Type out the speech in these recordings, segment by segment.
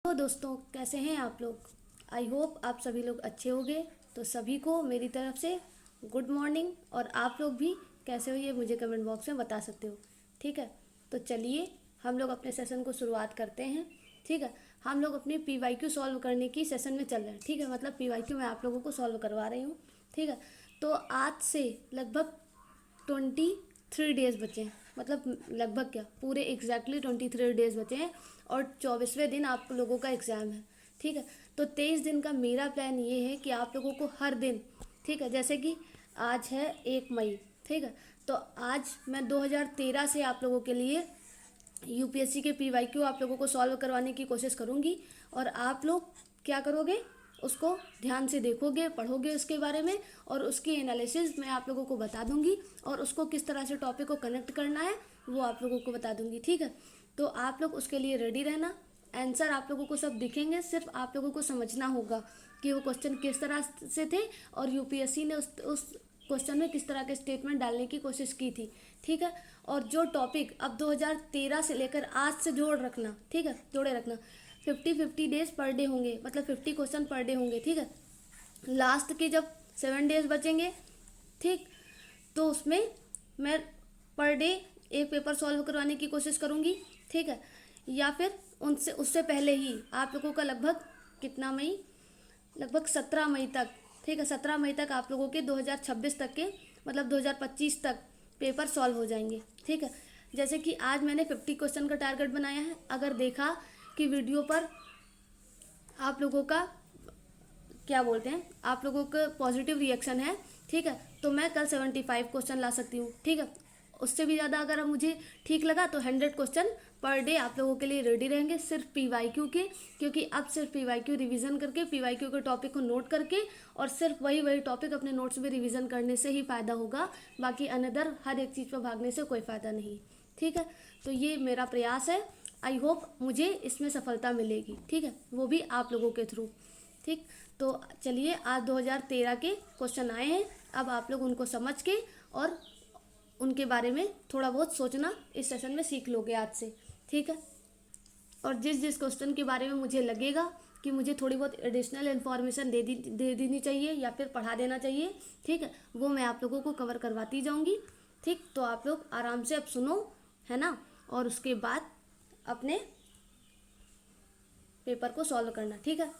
तो दोस्तों, कैसे हैं आप लोग। आई होप आप सभी लोग अच्छे होंगे। तो सभी को मेरी तरफ से गुड मॉर्निंग। और आप लोग भी कैसे हो ये मुझे कमेंट बॉक्स में बता सकते हो। ठीक है, तो चलिए हम लोग अपने सेशन को शुरुआत करते हैं। ठीक है, हम लोग अपने PYQ सॉल्व करने की सेशन में चल रहे हैं। ठीक है, मतलब PYQ मैं आप लोगों को सॉल्व करवा रही हूँ। ठीक है, तो आज से लगभग 23 डेज बचे हैं। मतलब लगभग क्या, पूरे एग्जैक्टली 23 डेज बचे हैं और 24वें दिन आप लोगों का एग्ज़ाम है। ठीक है, तो 23 दिन का मेरा प्लान ये है कि आप लोगों को हर दिन, ठीक है, जैसे कि आज है 1 मई। ठीक है, तो आज मैं 2013 से आप लोगों के लिए UPSC के PYQ आप लोगों को सॉल्व करवाने की कोशिश करूँगी। और आप लोग क्या करोगे, उसको ध्यान से देखोगे, पढ़ोगे उसके बारे में, और उसकी एनालिसिस मैं आप लोगों को बता दूंगी। और उसको किस तरह से टॉपिक को कनेक्ट करना है वो आप लोगों को बता दूंगी। ठीक है, तो आप लोग उसके लिए रेडी रहना। आंसर आप लोगों को सब दिखेंगे, सिर्फ आप लोगों को समझना होगा कि वो क्वेश्चन किस तरह से थे और UPSC ने उस क्वेश्चन में किस तरह के स्टेटमेंट डालने की कोशिश की थी। ठीक है, और जो टॉपिक अब 2013 से लेकर आज से जोड़ रखना। ठीक है, जोड़े रखना। 50 डेज पर डे होंगे, मतलब 50 क्वेश्चन पर डे होंगे। ठीक है, लास्ट के जब 7 डेज बचेंगे, ठीक, तो उसमें मैं पर डे एक पेपर सॉल्व करवाने की कोशिश करूँगी। ठीक है, या फिर उससे पहले ही आप लोगों का लगभग कितना मई, लगभग 17 मई तक। ठीक है, 17 मई तक आप लोगों के 2026 तक के, मतलब 2025 तक पेपर सॉल्व हो जाएंगे। ठीक है, जैसे कि आज मैंने 50 क्वेश्चन का टारगेट बनाया है। अगर देखा कि वीडियो पर आप लोगों का क्या बोलते हैं, आप लोगों का पॉजिटिव रिएक्शन है, ठीक है, तो मैं कल 75 क्वेश्चन ला सकती हूँ। ठीक है, उससे भी ज़्यादा अगर मुझे ठीक लगा तो 100 क्वेश्चन पर डे आप लोगों के लिए रेडी रहेंगे, सिर्फ PYQ के। क्योंकि अब सिर्फ PYQ रिवीजन करके, PYQ के टॉपिक को नोट करके और सिर्फ वही टॉपिक अपने नोट्स में रिवीजन करने से ही फ़ायदा होगा। बाकी अनदर हर एक चीज़ पर भागने से कोई फ़ायदा नहीं। ठीक है, तो ये मेरा प्रयास है। आई होप मुझे इसमें सफलता मिलेगी। ठीक है, वो भी आप लोगों के थ्रू। ठीक, तो चलिए आज 2013 के क्वेश्चन आए हैं। अब आप लोग उनको समझ के और उनके बारे में थोड़ा बहुत सोचना इस सेशन में सीख लोगे आज से। ठीक है, और जिस जिस क्वेश्चन के बारे में मुझे लगेगा कि मुझे थोड़ी बहुत एडिशनल इन्फॉर्मेशन दे देनी चाहिए या फिर पढ़ा देना चाहिए, ठीक है, वो मैं आप लोगों को कवर करवाती जाऊंगी। ठीक, तो आप लोग आराम से अब सुनो, है ना, और उसके बाद अपने पेपर को सॉल्व करना। ठीक है,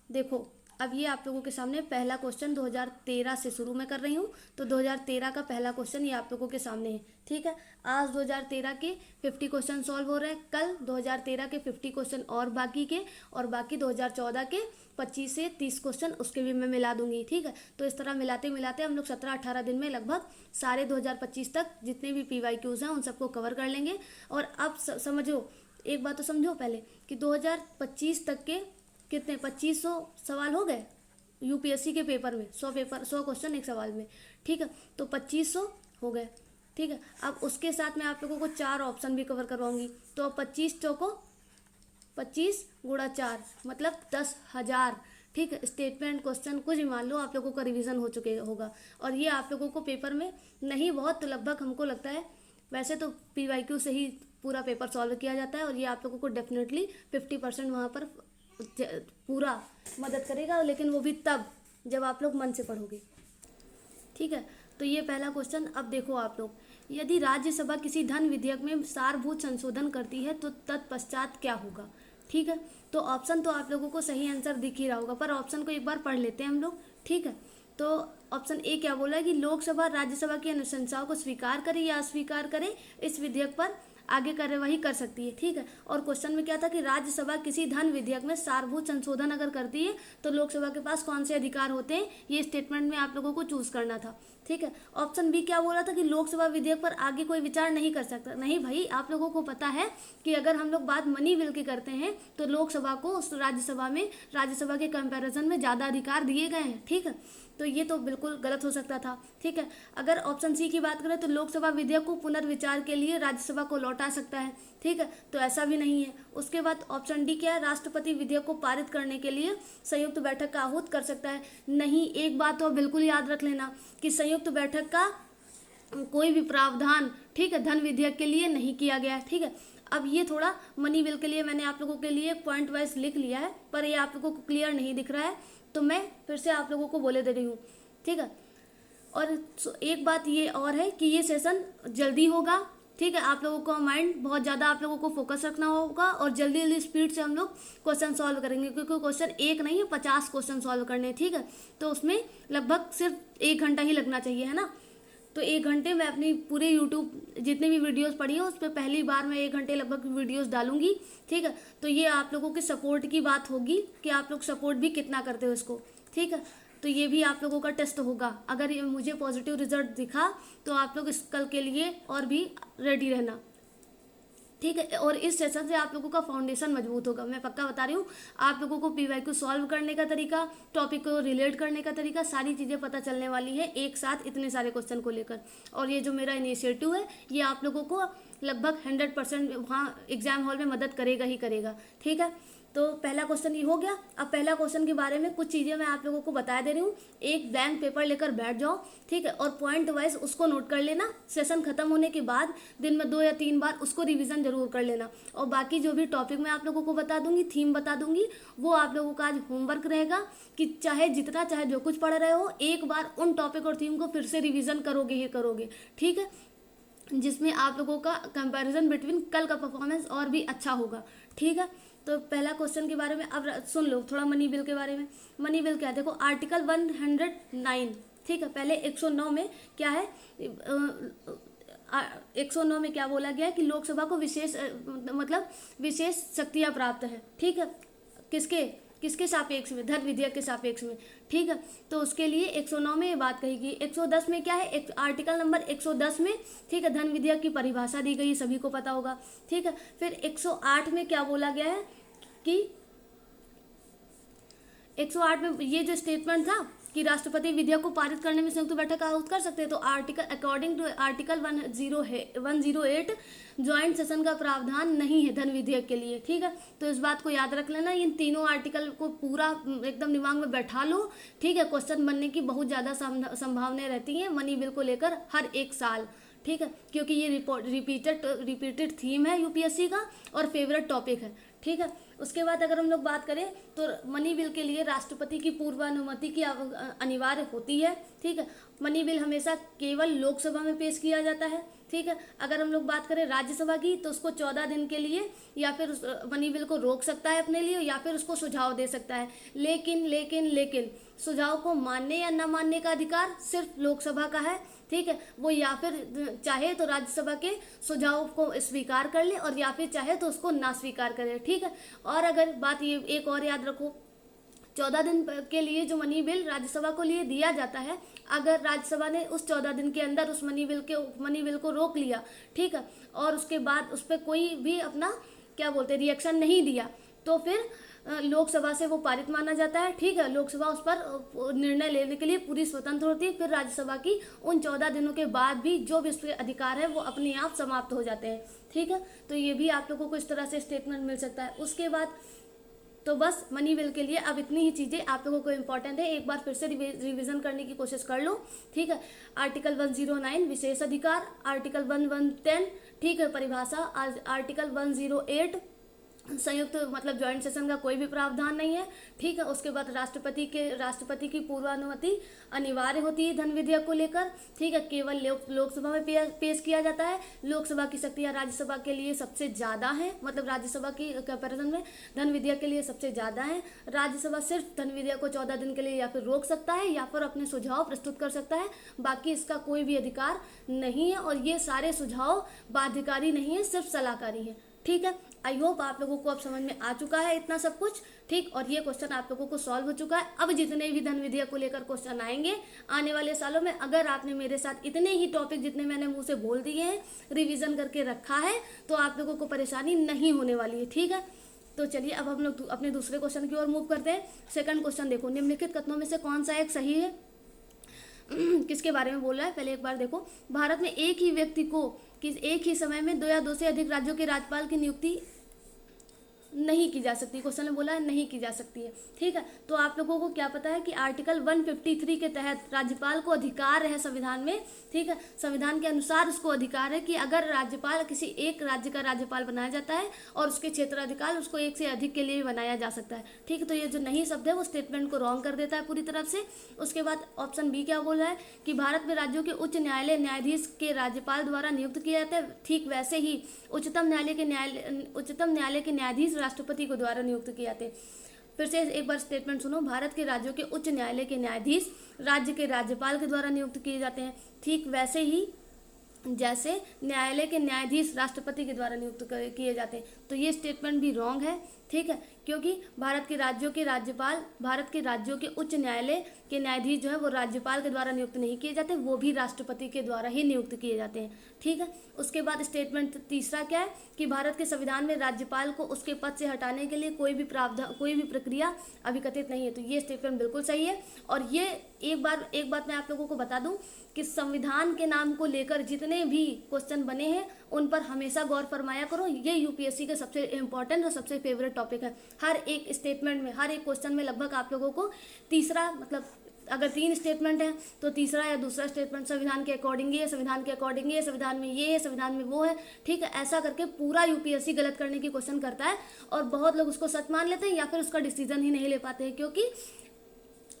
देखो अब ये आप लोगों के सामने पहला क्वेश्चन 2013 से शुरू में कर रही हूँ। तो 2013 का पहला क्वेश्चन ये आप लोगों के सामने है। ठीक है, आज 2013 के 50 क्वेश्चन सॉल्व हो रहे हैं। कल 2013 के 50 क्वेश्चन और बाकी 2014 के 25 से 30 क्वेश्चन उसके भी मैं मिला दूंगी। ठीक है, तो इस तरह मिलाते मिलाते हम लोग 17-18 दिन में लगभग सारे 2025 तक जितने भी PYQs हैं उन सबको कवर कर लेंगे। और अब समझो, एक बात तो समझो पहले कि 2025 तक के कितने 2500 सवाल हो गए UPSC के पेपर में। 100 क्वेश्चन एक सवाल में। ठीक है, तो 2500 हो गए। ठीक है, अब उसके साथ मैं आप लोगों को 4 ऑप्शन भी कवर करवाऊंगी। तो अब 25 चौको 25 गुणा 4 मतलब 10,000। ठीक है, स्टेटमेंट क्वेश्चन कुछ भी मान लो आप लोगों का रिवीजन हो चुके होगा। और ये आप लोगों को पेपर में नहीं बहुत, तो लगभग हमको लगता है, वैसे तो PYQ से ही पूरा पेपर सॉल्व किया जाता है। और ये आप लोगों को डेफिनेटली 50% वहाँ पर पूरा मदद करेगा, लेकिन वो भी तब जब आप लोग मन से पढ़ोगे। ठीक है, तो ये पहला क्वेश्चन। अब देखो आप लोग, यदि राज्यसभा किसी धन विधेयक में सारभूत संशोधन करती है तो तत्पश्चात क्या होगा। ठीक है, तो ऑप्शन तो आप लोगों को सही आंसर दिख ही रहा होगा, पर ऑप्शन को एक बार पढ़ लेते हैं हम लोग। ठीक है, तो ऑप्शन ए क्या बोला है कि लोकसभा राज्यसभा की अनुशंसाओं को स्वीकार करे या अस्वीकार करे, इस विधेयक पर आगे कार्यवाही कर सकती है। ठीक है, और क्वेश्चन में क्या था कि राज्यसभा किसी धन विधेयक में सारभूत संशोधन अगर करती है तो लोकसभा के पास कौन से अधिकार होते हैं, ये स्टेटमेंट में आप लोगों को चूज करना था। ठीक है, ऑप्शन बी क्या बोला था कि लोकसभा विधेयक पर आगे कोई विचार नहीं कर सकता। नहीं भाई, आप लोगों को पता है कि अगर हम लोग बात मनी बिल की करते हैं तो लोकसभा को उस राज्यसभा के कंपैरिजन में ज़्यादा अधिकार दिए गए हैं। ठीक है, तो ये तो बिल्कुल गलत हो सकता था। ठीक है, अगर ऑप्शन सी की बात करें तो लोकसभा विधेयक को पुनर्विचार के लिए राज्यसभा को लौटा सकता है। ठीक है, तो ऐसा भी नहीं है। उसके बाद ऑप्शन डी क्या है, राष्ट्रपति विधेयक को पारित करने के लिए संयुक्त बैठक का आहूत कर सकता है। नहीं, एक बात तो बिल्कुल याद रख लेना कि संयुक्त बैठक का कोई भी प्रावधान, ठीक है, धन विधेयक के लिए नहीं किया गया है। ठीक है, अब ये थोड़ा मनी बिल के लिए मैंने आप लोगों के लिए पॉइंट वाइज लिख लिया है, पर ये आप लोगों को क्लियर नहीं दिख रहा है, तो मैं फिर से आप लोगों को बोले दे रही हूँ, ठीक है। और एक बात ये और है कि ये सेशन जल्दी होगा, ठीक है। आप लोगों को माइंड बहुत ज़्यादा आप लोगों को फोकस रखना होगा और जल्दी जल्दी स्पीड से हम लोग क्वेश्चन सॉल्व करेंगे, क्योंकि क्वेश्चन एक नहीं है, 50 क्वेश्चन सॉल्व करने हैं, ठीक है। तो उसमें लगभग सिर्फ 1 घंटा ही लगना चाहिए, है ना। तो 1 घंटे में अपनी पूरे यूट्यूब जितने भी वीडियोस पढ़ी हो उस पर पहली बार मैं 1 घंटे लगभग वीडियोस डालूंगी, ठीक है। तो ये आप लोगों के सपोर्ट की बात होगी कि आप लोग सपोर्ट भी कितना करते हो इसको, ठीक है। तो ये भी आप लोगों का टेस्ट होगा। अगर ये मुझे पॉजिटिव रिजल्ट दिखा तो आप लोग इस कल के लिए और भी रेडी रहना, ठीक है। और इस सेशन से आप लोगों का फाउंडेशन मजबूत होगा, मैं पक्का बता रही हूँ। आप लोगों को PYQ सॉल्व करने का तरीका, टॉपिक को रिलेट करने का तरीका, सारी चीज़ें पता चलने वाली है एक साथ इतने सारे क्वेश्चन को लेकर। और ये जो मेरा इनिशिएटिव है ये आप लोगों को लगभग 100% वहाँ एग्जाम हॉल में मदद करेगा ही करेगा, ठीक है। तो पहला क्वेश्चन ये हो गया। अब पहला क्वेश्चन के बारे में कुछ चीज़ें मैं आप लोगों को बता दे रही हूँ। एक ब्लैंक पेपर लेकर बैठ जाओ, ठीक है, और पॉइंट वाइज उसको नोट कर लेना। सेशन खत्म होने के बाद दिन में 2 या 3 बार उसको रिवीजन जरूर कर लेना। और बाकी जो भी टॉपिक मैं आप लोगों को बता दूंगी, थीम बता दूंगी, वो आप लोगों का आज होमवर्क रहेगा कि चाहे जो कुछ पढ़ रहे हो, एक बार उन टॉपिक और थीम को फिर से रिविजन करोगे ही करोगे, ठीक है, जिसमें आप लोगों का कंपैरिजन बिटवीन कल का परफॉर्मेंस और भी अच्छा होगा, ठीक है। तो पहला क्वेश्चन के बारे में अब सुन लो थोड़ा मनी बिल के बारे में। मनी बिल क्या है, देखो आर्टिकल 109, ठीक है। पहले 109 में क्या है, 109 में क्या बोला गया है कि लोकसभा को विशेष मतलब विशेष शक्तियाँ प्राप्त है, ठीक है। किसके सापेक्ष में, धन विधेयक के सापेक्ष में, ठीक है। तो उसके लिए 109 में ये बात कही गई। 110 में क्या है, आर्टिकल नंबर 110 में, ठीक है, धन विधेयक की परिभाषा दी गई, सभी को पता होगा, ठीक है। फिर 108 में क्या बोला गया है कि 108 में ये जो स्टेटमेंट था कि राष्ट्रपति विधेयक को पारित करने में संयुक्त बैठक आहूत कर सकते हैं, तो according to article 108 joint session का प्रावधान नहीं है धन विधेयक के लिए, ठीक है। तो इस बात को याद रख लेना, इन तीनों आर्टिकल को पूरा एकदम दिमाग में बैठा लो, ठीक है। क्वेश्चन बनने की बहुत ज़्यादा संभावनाएं रहती हैं मनी बिल को लेकर हर एक साल, ठीक है, क्योंकि ये रिपीटेड थीम है यूपीएससी का और फेवरेट टॉपिक है, ठीक है। उसके बाद अगर हम लोग बात करें तो मनी बिल के लिए राष्ट्रपति की पूर्वानुमति की अनिवार्य होती है, ठीक है। मनी बिल हमेशा केवल लोकसभा में पेश किया जाता है, ठीक है। अगर हम लोग बात करें राज्यसभा की तो उसको 14 दिन के लिए या फिर मनी बिल को रोक सकता है अपने लिए या फिर उसको सुझाव दे सकता है। लेकिन सुझाव को मानने या न मानने का अधिकार सिर्फ लोकसभा का है, ठीक है। वो या फिर चाहे तो राज्यसभा के सुझाव को स्वीकार कर ले और या फिर चाहे तो उसको ना स्वीकार करे, ठीक है। और अगर बात ये एक और याद रखो, 14 दिन के लिए जो मनी बिल राज्यसभा को लिए दिया जाता है, अगर राज्यसभा ने उस 14 दिन के अंदर उस मनी बिल को रोक लिया, ठीक है, और उसके बाद उस पर कोई भी अपना क्या बोलते हैं रिएक्शन नहीं दिया, तो फिर लोकसभा से वो पारित माना जाता है, ठीक है। लोकसभा उस पर निर्णय लेने के लिए पूरी स्वतंत्र होती है। फिर राज्यसभा की उन 14 दिनों के बाद भी जो भी उसके अधिकार है वो अपने आप समाप्त हो जाते हैं, ठीक है। तो ये भी आप लोगों को इस तरह से स्टेटमेंट मिल सकता है। उसके बाद तो बस मनी बिल के लिए अब इतनी ही चीज़ें आप लोगों को इम्पोर्टेंट है, एक बार फिर से रिवीजन करने की कोशिश कर लो, ठीक है। आर्टिकल 109 विशेष अधिकार, आर्टिकल 1110, ठीक है, परिभाषा, आर्टिकल 108 संयुक्त मतलब ज्वाइंट सेशन का कोई भी प्रावधान नहीं है, ठीक है। उसके बाद राष्ट्रपति की पूर्वानुमति अनिवार्य होती है धन विधेयक को लेकर, ठीक है। केवल लोकसभा में पेश किया जाता है। लोकसभा की शक्तियां राज्यसभा के लिए सबसे ज़्यादा है, मतलब राज्यसभा की कंपैरिजन में धन विधेयक के लिए सबसे ज़्यादा है। राज्यसभा सिर्फ धन विधेयक को 14 दिन के लिए या फिर रोक सकता है या फिर अपने सुझाव प्रस्तुत कर सकता है, बाकी इसका कोई भी अधिकार नहीं है। और ये सारे सुझाव बाध्यकारी नहीं है, सिर्फ सलाहकारी है, ठीक है। आई होप आप लोगों को अब समझ में आ चुका है इतना सब कुछ, ठीक। और ये क्वेश्चन आप लोगों को सॉल्व हो चुका है। अब जितने भी धन विधेयक को लेकर क्वेश्चन आएंगे आने वाले सालों में, अगर आपने मेरे साथ इतने ही टॉपिक जितने मैंने मुंह से बोल दिए हैं रिवीजन करके रखा है तो आप लोगों को परेशानी नहीं होने वाली है, ठीक है। तो चलिए अब हम लोग अपने दूसरे क्वेश्चन की ओर मूव करते हैं। सेकंड क्वेश्चन देखो, निम्नलिखित कथनों में से कौन सा एक सही है? किसके बारे में बोल रहा है पहले एक बार देखो। भारत में एक ही व्यक्ति को एक ही समय में 2 या 2 से अधिक राज्यों के राज्यपाल की नियुक्ति नहीं नहीं की जा सकती, क्वेश्चन में बोला है नहीं की जा सकती है। ठीक है, तो आप लोगों को क्या पता है कि आर्टिकल 153 के तहत राज्यपाल को अधिकार है संविधान में, ठीक है, संविधान के अनुसार उसको अधिकार है कि अगर राज्यपाल किसी एक राज्य का राज्यपाल बनाया जाता है और उसके क्षेत्राधिकार उसको एक से अधिक के लिए भी बनाया जा सकता है। ठीक है, तो ये जो नहीं शब्द है वो स्टेटमेंट को रॉन्ग कर देता है पूरी तरफ से। उसके बाद ऑप्शन बी क्या बोल रहा है कि भारत में राज्यों के उच्च न्यायालय न्यायाधीश के राज्यपाल द्वारा नियुक्त किए जाते हैं। ठीक वैसे ही उच्चतम न्यायालय के न्यायाधीश राष्ट्रपति को द्वारा नियुक्त किए जाते हैं। फिर से एक बार स्टेटमेंट सुनो, भारत के राज्यों के उच्च न्यायालय के न्यायाधीश राज्य के राज्यपाल के द्वारा नियुक्त किए जाते हैं। ठीक वैसे ही जैसे न्यायालय के न्यायाधीश राष्ट्रपति के द्वारा नियुक्त किए जाते हैं। तो ये स्टेटमेंट भी रॉन्ग है। ठीक है, क्योंकि भारत के राज्यों के उच्च न्यायालय के न्यायाधीश जो है वो राज्यपाल के द्वारा नियुक्त नहीं किए जाते, वो भी राष्ट्रपति के द्वारा ही नियुक्त किए जाते हैं। ठीक है, उसके बाद स्टेटमेंट तीसरा क्या है कि भारत के संविधान में राज्यपाल को उसके पद से हटाने के लिए कोई भी प्रक्रिया अभिकथित नहीं है। तो ये स्टेटमेंट बिल्कुल सही है। और ये एक बात मैं आप लोगों को बता दूं कि संविधान के नाम को लेकर जितने भी क्वेश्चन बने हैं उन पर हमेशा गौर फरमाया करो। ये यूपीएससी का सबसे इम्पोर्टेंट और सबसे फेवरेट टॉपिक है। हर एक स्टेटमेंट में, हर एक क्वेश्चन में लगभग आप लोगों को तीसरा, मतलब अगर 3 स्टेटमेंट है तो तीसरा या दूसरा स्टेटमेंट संविधान के अकॉर्डिंग ये, संविधान के अकॉर्डिंग ये, संविधान में ये है, संविधान में वो है। ठीक है, ऐसा करके पूरा यूपीएससी गलत करने की क्वेश्चन करता है और बहुत लोग उसको सच मान लेते हैं या फिर उसका डिसीजन ही नहीं ले पाते हैं, क्योंकि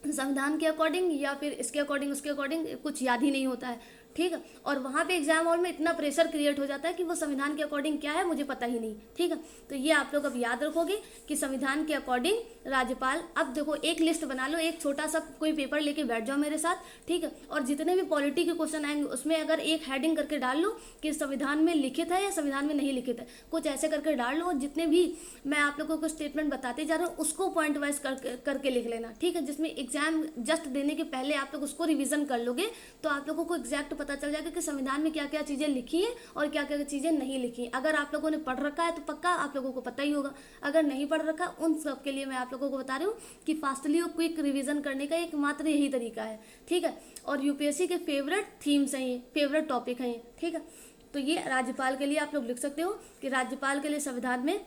संविधान के अकॉर्डिंग या फिर इसके अकॉर्डिंग उसके अकॉर्डिंग कुछ याद ही नहीं होता है। ठीक है, और वहाँ पे एग्जाम हॉल में इतना प्रेशर क्रिएट हो जाता है कि वो संविधान के अकॉर्डिंग क्या है मुझे पता ही नहीं। ठीक है, तो ये आप लोग अब याद रखोगे कि संविधान के अकॉर्डिंग राज्यपाल। अब देखो एक लिस्ट बना लो, एक छोटा सा कोई पेपर लेके बैठ जाओ मेरे साथ। ठीक है, और जितने भी पॉलिटी के क्वेश्चन आएंगे उसमें अगर एक हेडिंग करके डाल लो कि संविधान में लिखित है या संविधान में नहीं लिखित है, कुछ ऐसे करके डाल लो। और जितने भी मैं आप लोगों को स्टेटमेंट बताते जा रहा हूँ उसको पॉइंट वाइज करके लिख लेना। ठीक है, जिसमें एग्जाम जस्ट देने के पहले आप लोग उसको रिविजन कर लोगे तो आप लोगों को एग्जैक्ट पता चल जाएगा कि संविधान में क्या क्या चीजें लिखी है और क्या क्या चीजें नहीं लिखी। अगर आप लोगों ने पढ़ रखा है तो पक्का आप लोगों को पता ही होगा, अगर नहीं पढ़ रखा उन सब के लिए मैं आप लोगों को बता रही हूँ कि फास्टली और क्विक रिवीजन करने का एकमात्र यही तरीका है। ठीक है, और यूपीएससी के फेवरेट थीम्स हैं ये, फेवरेट टॉपिक हैं ये। ठीक है, तो ये राज्यपाल के लिए आप लोग लिख सकते हो कि राज्यपाल के लिए संविधान में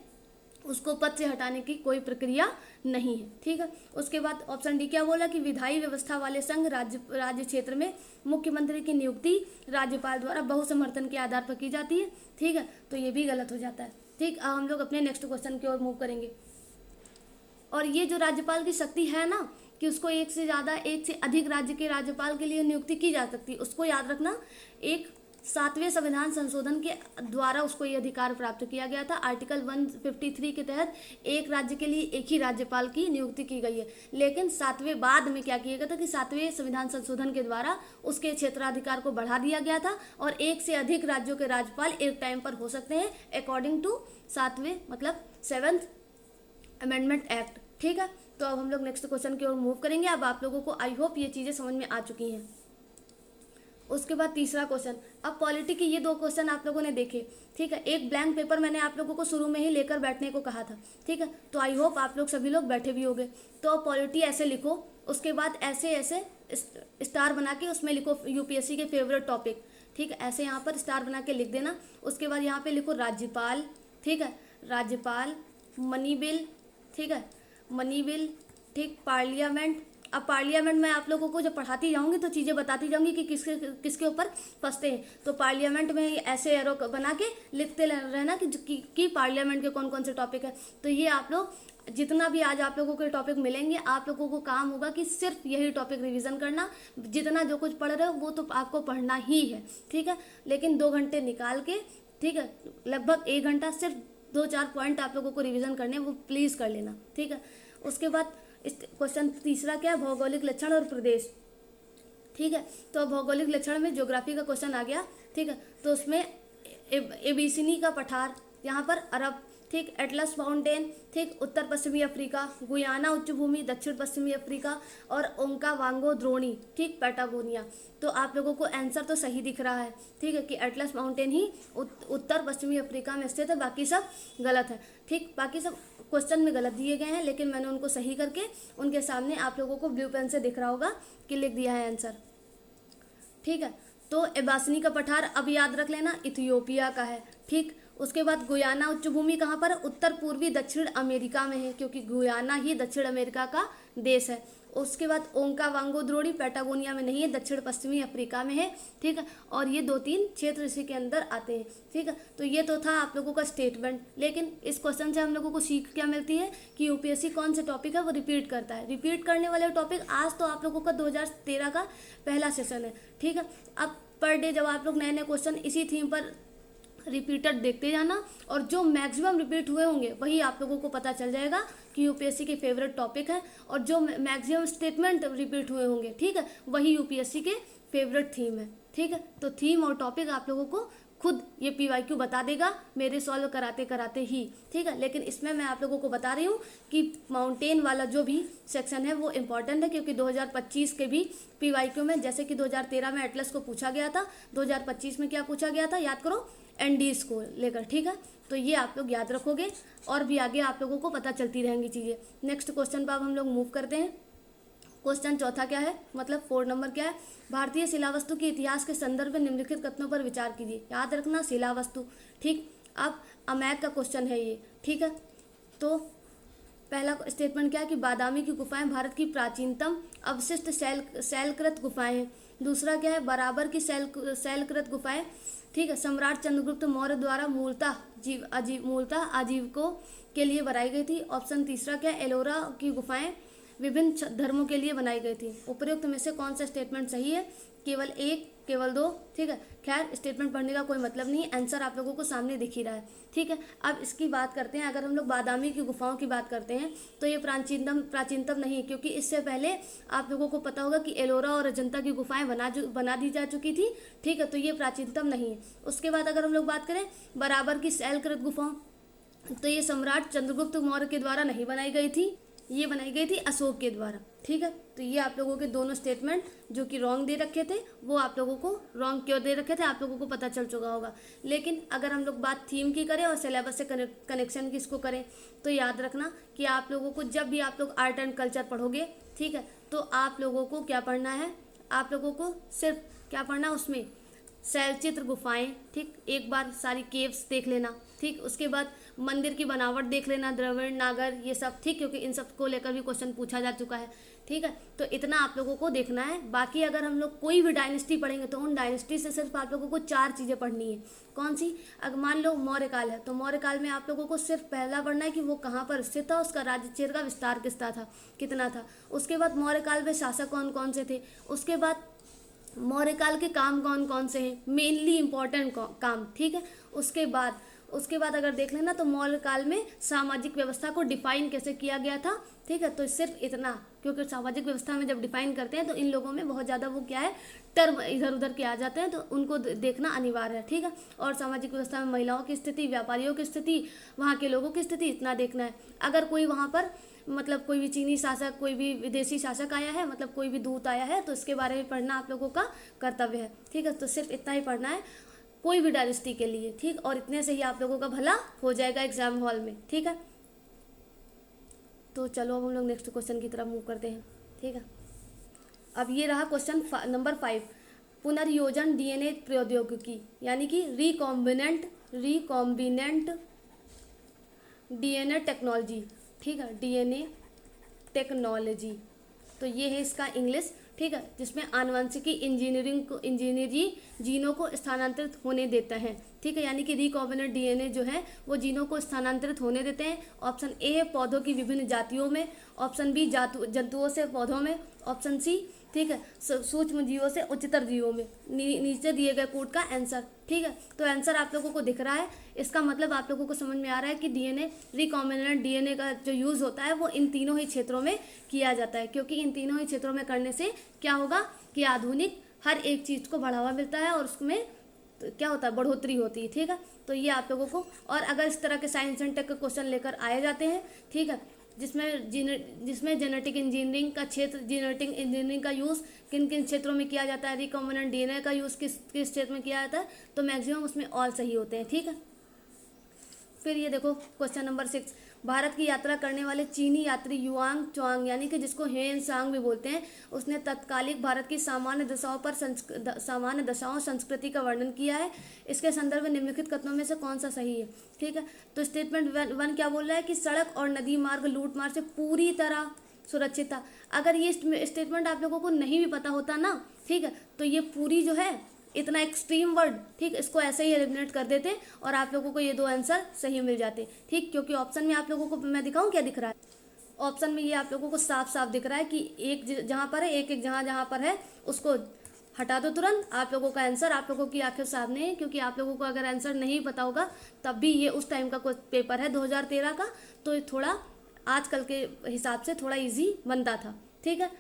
उसको पद से हटाने की कोई प्रक्रिया नहीं है। ठीक है, उसके बाद ऑप्शन डी क्या बोला कि विधायी व्यवस्था वाले संघ राज्य क्षेत्र में मुख्यमंत्री की नियुक्ति राज्यपाल द्वारा बहुसमर्थन के आधार पर की जाती है। ठीक है, तो ये भी गलत हो जाता है। ठीक, अब हम लोग अपने नेक्स्ट क्वेश्चन की ओर मूव करेंगे। और ये जो राज्यपाल की शक्ति है ना कि उसको एक से अधिक राज्य के राज्यपाल के लिए नियुक्ति की जा सकती है, उसको याद रखना। 7वें संविधान संशोधन के द्वारा उसको ये अधिकार प्राप्त किया गया था। आर्टिकल 153 के तहत एक राज्य के लिए एक ही राज्यपाल की नियुक्ति की गई है। लेकिन 7वें बाद में क्या किया गया था कि 7वें संविधान संशोधन के द्वारा उसके क्षेत्राधिकार को बढ़ा दिया गया था और एक से अधिक राज्यों के राज्यपाल एक टाइम पर हो सकते हैं according to 7th amendment act. ठीक है, तो अब हम लोग नेक्स्ट क्वेश्चन की ओर मूव करेंगे। अब आप लोगों को आई होप ये चीज़ें समझ में आ चुकी हैं। उसके बाद तीसरा क्वेश्चन, अब पॉलिटी के ये 2 क्वेश्चन आप लोगों ने देखे। ठीक है, एक ब्लैंक पेपर मैंने आप लोगों को शुरू में ही लेकर बैठने को कहा था। ठीक है, तो आई होप आप लोग सभी लोग बैठे भी होंगे। तो पॉलिटी ऐसे लिखो, उसके बाद ऐसे स्टार बना के उसमें लिखो यूपीएससी के फेवरेट टॉपिक। ठीक है, ऐसे यहाँ पर स्टार बना के लिख देना। उसके बाद यहाँ पे लिखो राज्यपाल। ठीक है, राज्यपाल, मनी बिल। ठीक है, मनी बिल। ठीक, पार्लियामेंट। अब पार्लियामेंट में आप लोगों को जब पढ़ाती जाऊंगी तो चीज़ें बताती जाऊंगी कि किसके ऊपर फंसते हैं। तो पार्लियामेंट में ऐसे एरो बना के लिखते रहना कि पार्लियामेंट के कौन कौन से टॉपिक है। तो ये आप लोग जितना भी आज आप लोगों के टॉपिक मिलेंगे आप लोगों को काम होगा कि सिर्फ यही टॉपिक रिवीजन करना। जितना जो कुछ पढ़ रहे हो वो तो आपको पढ़ना ही है। ठीक है, लेकिन 2 घंटे निकाल के, ठीक है, लगभग 1 घंटा सिर्फ 2-4 पॉइंट आप लोगों को रिवीजन करने वो प्लीज़ कर लेना। ठीक है, उसके बाद क्वेश्चन तीसरा क्या है, भौगोलिक लक्षण और प्रदेश। ठीक है, तो भौगोलिक लक्षण में ज्योग्राफी का क्वेश्चन आ गया। ठीक है, तो उसमें एबीसिनी का पठार, यहाँ पर अरब। ठीक, एटलस माउंटेन। ठीक, उत्तर पश्चिमी अफ्रीका, गुयाना उच्च भूमि दक्षिण पश्चिमी अफ्रीका और ओंकावांगो द्रोणी। ठीक, पैटागोनिया। तो आप लोगों को आंसर तो सही दिख रहा है। ठीक है, कि एटलस माउंटेन ही उत्तर पश्चिमी अफ्रीका में स्थित है, बाकी सब गलत है। ठीक, बाकी सब क्वेश्चन में गलत दिए गए हैं लेकिन मैंने उनको सही करके उनके सामने आप लोगों को ब्लू पेन से दिख रहा होगा कि लिख दिया है आंसर। ठीक है, तो एबासनी का पठार अब याद रख लेना इथियोपिया का है। ठीक, उसके बाद गुयाना उच्च भूमि कहाँ पर है? उत्तर पूर्वी दक्षिण अमेरिका में है, क्योंकि गुयाना ही दक्षिण अमेरिका का देश है। उसके बाद ओंकावांगो द्रोणी पैटागोनिया में नहीं है, दक्षिण पश्चिमी अफ्रीका में है, ठीक है। और ये 2-3 क्षेत्र इसी के अंदर आते हैं, ठीक है। तो ये तो था आप लोगों का स्टेटमेंट। लेकिन इस क्वेश्चन से हम लोगों को सीख क्या मिलती है कि यूपीएससी कौन से टॉपिक है वो रिपीट करता है। रिपीट करने वाले टॉपिक आज तो आप लोगों का 2013 का पहला सेशन है, ठीक है। अब पर डे जब आप लोग नए नए क्वेश्चन इसी थीम पर रिपीटेड देखते जाना, और जो मैक्सिमम रिपीट हुए होंगे वही आप लोगों को पता चल जाएगा कि यूपीएससी के फेवरेट टॉपिक है, और जो मैक्सिमम स्टेटमेंट रिपीट हुए होंगे, ठीक है, वही यूपीएससी के फेवरेट थीम है, ठीक है। तो थीम और टॉपिक आप लोगों को खुद ये पीवाईक्यू बता देगा मेरे सॉल्व कराते कराते ही, ठीक है। लेकिन इसमें मैं आप लोगों को बता रही हूँ कि माउंटेन वाला जो भी सेक्शन है वो इम्पॉर्टेंट है, क्योंकि 2025 के भी पीवाईक्यू में, जैसे कि 2013 में एटलस को पूछा गया था, 2025 में क्या पूछा गया था याद करो, एनडीज को लेकर, ठीक है। तो ये आप लोग याद रखोगे, और भी आगे आप लोगों को पता चलती रहेंगी चीज़ें। नेक्स्ट क्वेश्चन पर अब हम लोग मूव करते हैं। क्वेश्चन चौथा क्या है, मतलब 4 नंबर क्या है, भारतीय शिलावस्तु के इतिहास के संदर्भ में निम्नलिखित कथनों पर विचार कीजिए। याद रखना शिलावस्तु, ठीक। अब अमैक का क्वेश्चन है ये, ठीक है। तो पहला स्टेटमेंट क्या है कि बादामी की गुफाएं भारत की प्राचीनतम अवशिष्ट शैलकृत गुफाएं हैं। दूसरा क्या है, बराबर की शैलकृत गुफाएं, ठीक है, सम्राट चंद्रगुप्त मौर्य द्वारा मूलतः आजीविकों के लिए बनाई गई थी। ऑप्शन तीसरा क्या है, एलोरा की गुफाएं विभिन्न धर्मों के लिए बनाई गई थी। उपयुक्त में से कौन सा स्टेटमेंट सही है? केवल 1, केवल 2, ठीक है। खैर स्टेटमेंट पढ़ने का कोई मतलब नहीं, आंसर आप लोगों को सामने दिख ही रहा है, ठीक है। अब इसकी बात करते हैं, अगर हम लोग बादामी की गुफाओं की बात करते हैं तो ये प्राचीनतम नहीं है, क्योंकि इससे पहले आप लोगों को पता होगा कि एलोरा और अजंता की गुफाएं बना दी जा चुकी थी, ठीक है। तो ये प्राचीनतम नहीं है। उसके बाद अगर हम लोग बात करें बराबर की शैलकृत गुफाओं, तो ये सम्राट चंद्रगुप्त मौर्य के द्वारा नहीं बनाई गई थी, ये बनाई गई थी अशोक के द्वारा, ठीक है। तो ये आप लोगों के दोनों स्टेटमेंट जो कि रॉन्ग दे रखे थे, वो आप लोगों को रॉन्ग क्यों दे रखे थे आप लोगों को पता चल चुका होगा। लेकिन अगर हम लोग बात थीम की करें और सिलेबस से कनेक्शन की इसको करें, तो याद रखना कि आप लोगों को जब भी आप लोग आर्ट एंड कल्चर पढ़ोगे, ठीक है, तो आप लोगों को क्या पढ़ना है, आप लोगों को सिर्फ क्या पढ़ना है उसमें, शैलचित्र गुफाएं, ठीक, एक बार सारी केव्स देख लेना, ठीक। उसके बाद मंदिर की बनावट देख लेना, द्रविड़ नागर ये सब, ठीक, क्योंकि इन सब को लेकर भी क्वेश्चन पूछा जा चुका है, ठीक है। तो इतना आप लोगों को देखना है। बाकी अगर हम लोग कोई भी डायनेस्टी पढ़ेंगे तो उन डायनेस्टी से सिर्फ आप लोगों को 4 चीज़ें पढ़नी है। कौन सी? अगर मान लो मौर्यकाल है तो मौर्यकाल में आप लोगों को सिर्फ पहला पढ़ना है कि वो कहाँ पर स्थित था, उसका राज्य क्षेत्र का विस्तार कितना था। उसके बाद मौर्यकाल में शासक कौन कौन से थे। उसके बाद मौर्यकाल के काम कौन कौन से हैं, मेनली इंपॉर्टेंट काम, ठीक है। उसके बाद अगर देख लेना तो मौर्य काल में सामाजिक व्यवस्था को डिफाइन कैसे किया गया था, ठीक है। तो सिर्फ इतना, क्योंकि सामाजिक व्यवस्था में जब डिफाइन करते हैं तो इन लोगों में बहुत ज़्यादा वो क्या है, टर्म इधर उधर के आ जाते हैं, तो उनको देखना अनिवार्य है, ठीक है। और सामाजिक व्यवस्था में महिलाओं की स्थिति, व्यापारियों की स्थिति, वहाँ के लोगों की स्थिति, इतना देखना है। अगर कोई वहाँ पर मतलब कोई भी चीनी शासक, कोई भी विदेशी शासक आया है, मतलब कोई भी दूत आया है, तो इसके बारे में पढ़ना आप लोगों का कर्तव्य है, ठीक है। तो सिर्फ इतना ही पढ़ना है कोई भी डायनेस्टी के लिए, ठीक। और इतने से ही आप लोगों का भला हो जाएगा एग्जाम हॉल में, ठीक है। तो चलो अब हम लोग नेक्स्ट क्वेश्चन की तरफ मूव करते हैं, ठीक है। अब ये रहा क्वेश्चन नंबर 5, पुनर्योजन डीएनए प्रौद्योगिकी, यानी कि रिकॉम्बिनेंट डीएनए टेक्नोलॉजी, ठीक है, डीएनए टेक्नोलॉजी। तो ये है इसका इंग्लिश, ठीक है, जिसमें आनुवंशिकी इंजीनियरिंग जीनों को स्थानांतरित होने देता है, ठीक है। यानी कि रिकॉम्बिनेंट डीएनए जो है वो जीनों को स्थानांतरित होने देते हैं। ऑप्शन ए है पौधों की विभिन्न जातियों में, ऑप्शन बी जंतुओं से पौधों में, ऑप्शन सी, ठीक है, सूक्ष्म जीवों से उच्चतर जीवों में। नीचे दिए गए कोड का आंसर, ठीक है। तो आंसर आप लोगों को दिख रहा है, इसका मतलब आप लोगों को समझ में आ रहा है कि डीएनए रिकॉम्बिनेंट डीएनए का जो यूज़ होता है वो इन तीनों ही क्षेत्रों में किया जाता है, क्योंकि इन तीनों ही क्षेत्रों में करने से क्या होगा कि आधुनिक हर एक चीज़ को बढ़ावा मिलता है और उसमें तो क्या होता है, बढ़ोतरी होती है, ठीक है। तो ये आप लोगों को, और अगर इस तरह के साइंस एंड टेक के क्वेश्चन लेकर आए जाते हैं, ठीक है, जिसमें जेनेटिक इंजीनियरिंग का क्षेत्र, जेनेटिक इंजीनियरिंग का यूज़ किन किन क्षेत्रों में किया जाता है, रिकॉम्बिनेंट डीएनए का यूज़ किस क्षेत्र में किया जाता है, तो मैक्सिमम उसमें ऑल सही होते हैं, ठीक है। फिर ये देखो क्वेश्चन नंबर 6, भारत की यात्रा करने वाले चीनी यात्री युआंग चुआंग यानी कि जिसको हेन सांग भी बोलते हैं, उसने तत्कालिक भारत की सामान्य दशाओं संस्कृति का वर्णन किया है। इसके संदर्भ में निम्नलिखित कथनों में से कौन सा सही है? ठीक है, तो स्टेटमेंट वन क्या बोल रहा है कि सड़क और नदी मार्ग लूटमार से पूरी तरह सुरक्षित था। अगर ये स्टेटमेंट आप लोगों को नहीं भी पता होता ना, ठीक है, तो ये पूरी जो है इतना एक्सट्रीम वर्ड, ठीक, इसको ऐसे ही एलिमिनेट कर देते और आप लोगों को ये दो आंसर सही मिल जाते। ठीक, क्योंकि ऑप्शन में आप लोगों को मैं दिखाऊं क्या दिख रहा है? ऑप्शन में ये आप लोगों को साफ साफ दिख रहा है कि एक जहाँ पर है, एक एक जहाँ पर है उसको हटा दो तुरंत। आप लोगों का आंसर आप लोगों की आंखें सामने है, क्योंकि आप लोगों को अगर आंसर नहीं पता होगा तब भी ये उस टाइम का कोई पेपर है 2013 का, तो थोड़ा आजकल के हिसाब से थोड़ा इजी बनता था। ठीक है,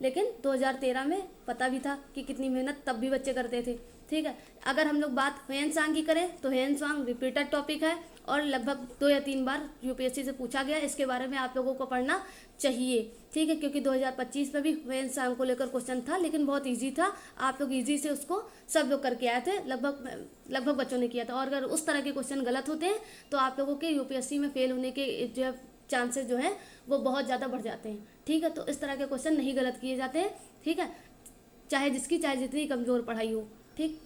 लेकिन 2013 में पता भी था कि कितनी मेहनत तब भी बच्चे करते थे। ठीक है, अगर हम लोग बात ह्वेन सांग की करें तो ह्वेन सांग रिपीटेड टॉपिक है और लगभग 2 या 3 बार यूपीएससी से पूछा गया। इसके बारे में आप लोगों को पढ़ना चाहिए। ठीक है, क्योंकि 2025 में भी ह्वेन सांग को लेकर क्वेश्चन था, लेकिन बहुत ईजी था। आप लोग ईजी से उसको सब लोग करके आए थे, लगभग बच्चों ने किया था। और अगर उस तरह के क्वेश्चन गलत होते हैं तो आप लोगों के यूपीएससी में फेल होने के जो चांसेस जो हैं वो बहुत ज़्यादा बढ़ जाते हैं। ठीक है, तो इस तरह के क्वेश्चन नहीं गलत किए जाते हैं। ठीक है, चाहे जितनी कमज़ोर पढ़ाई हो। ठीक,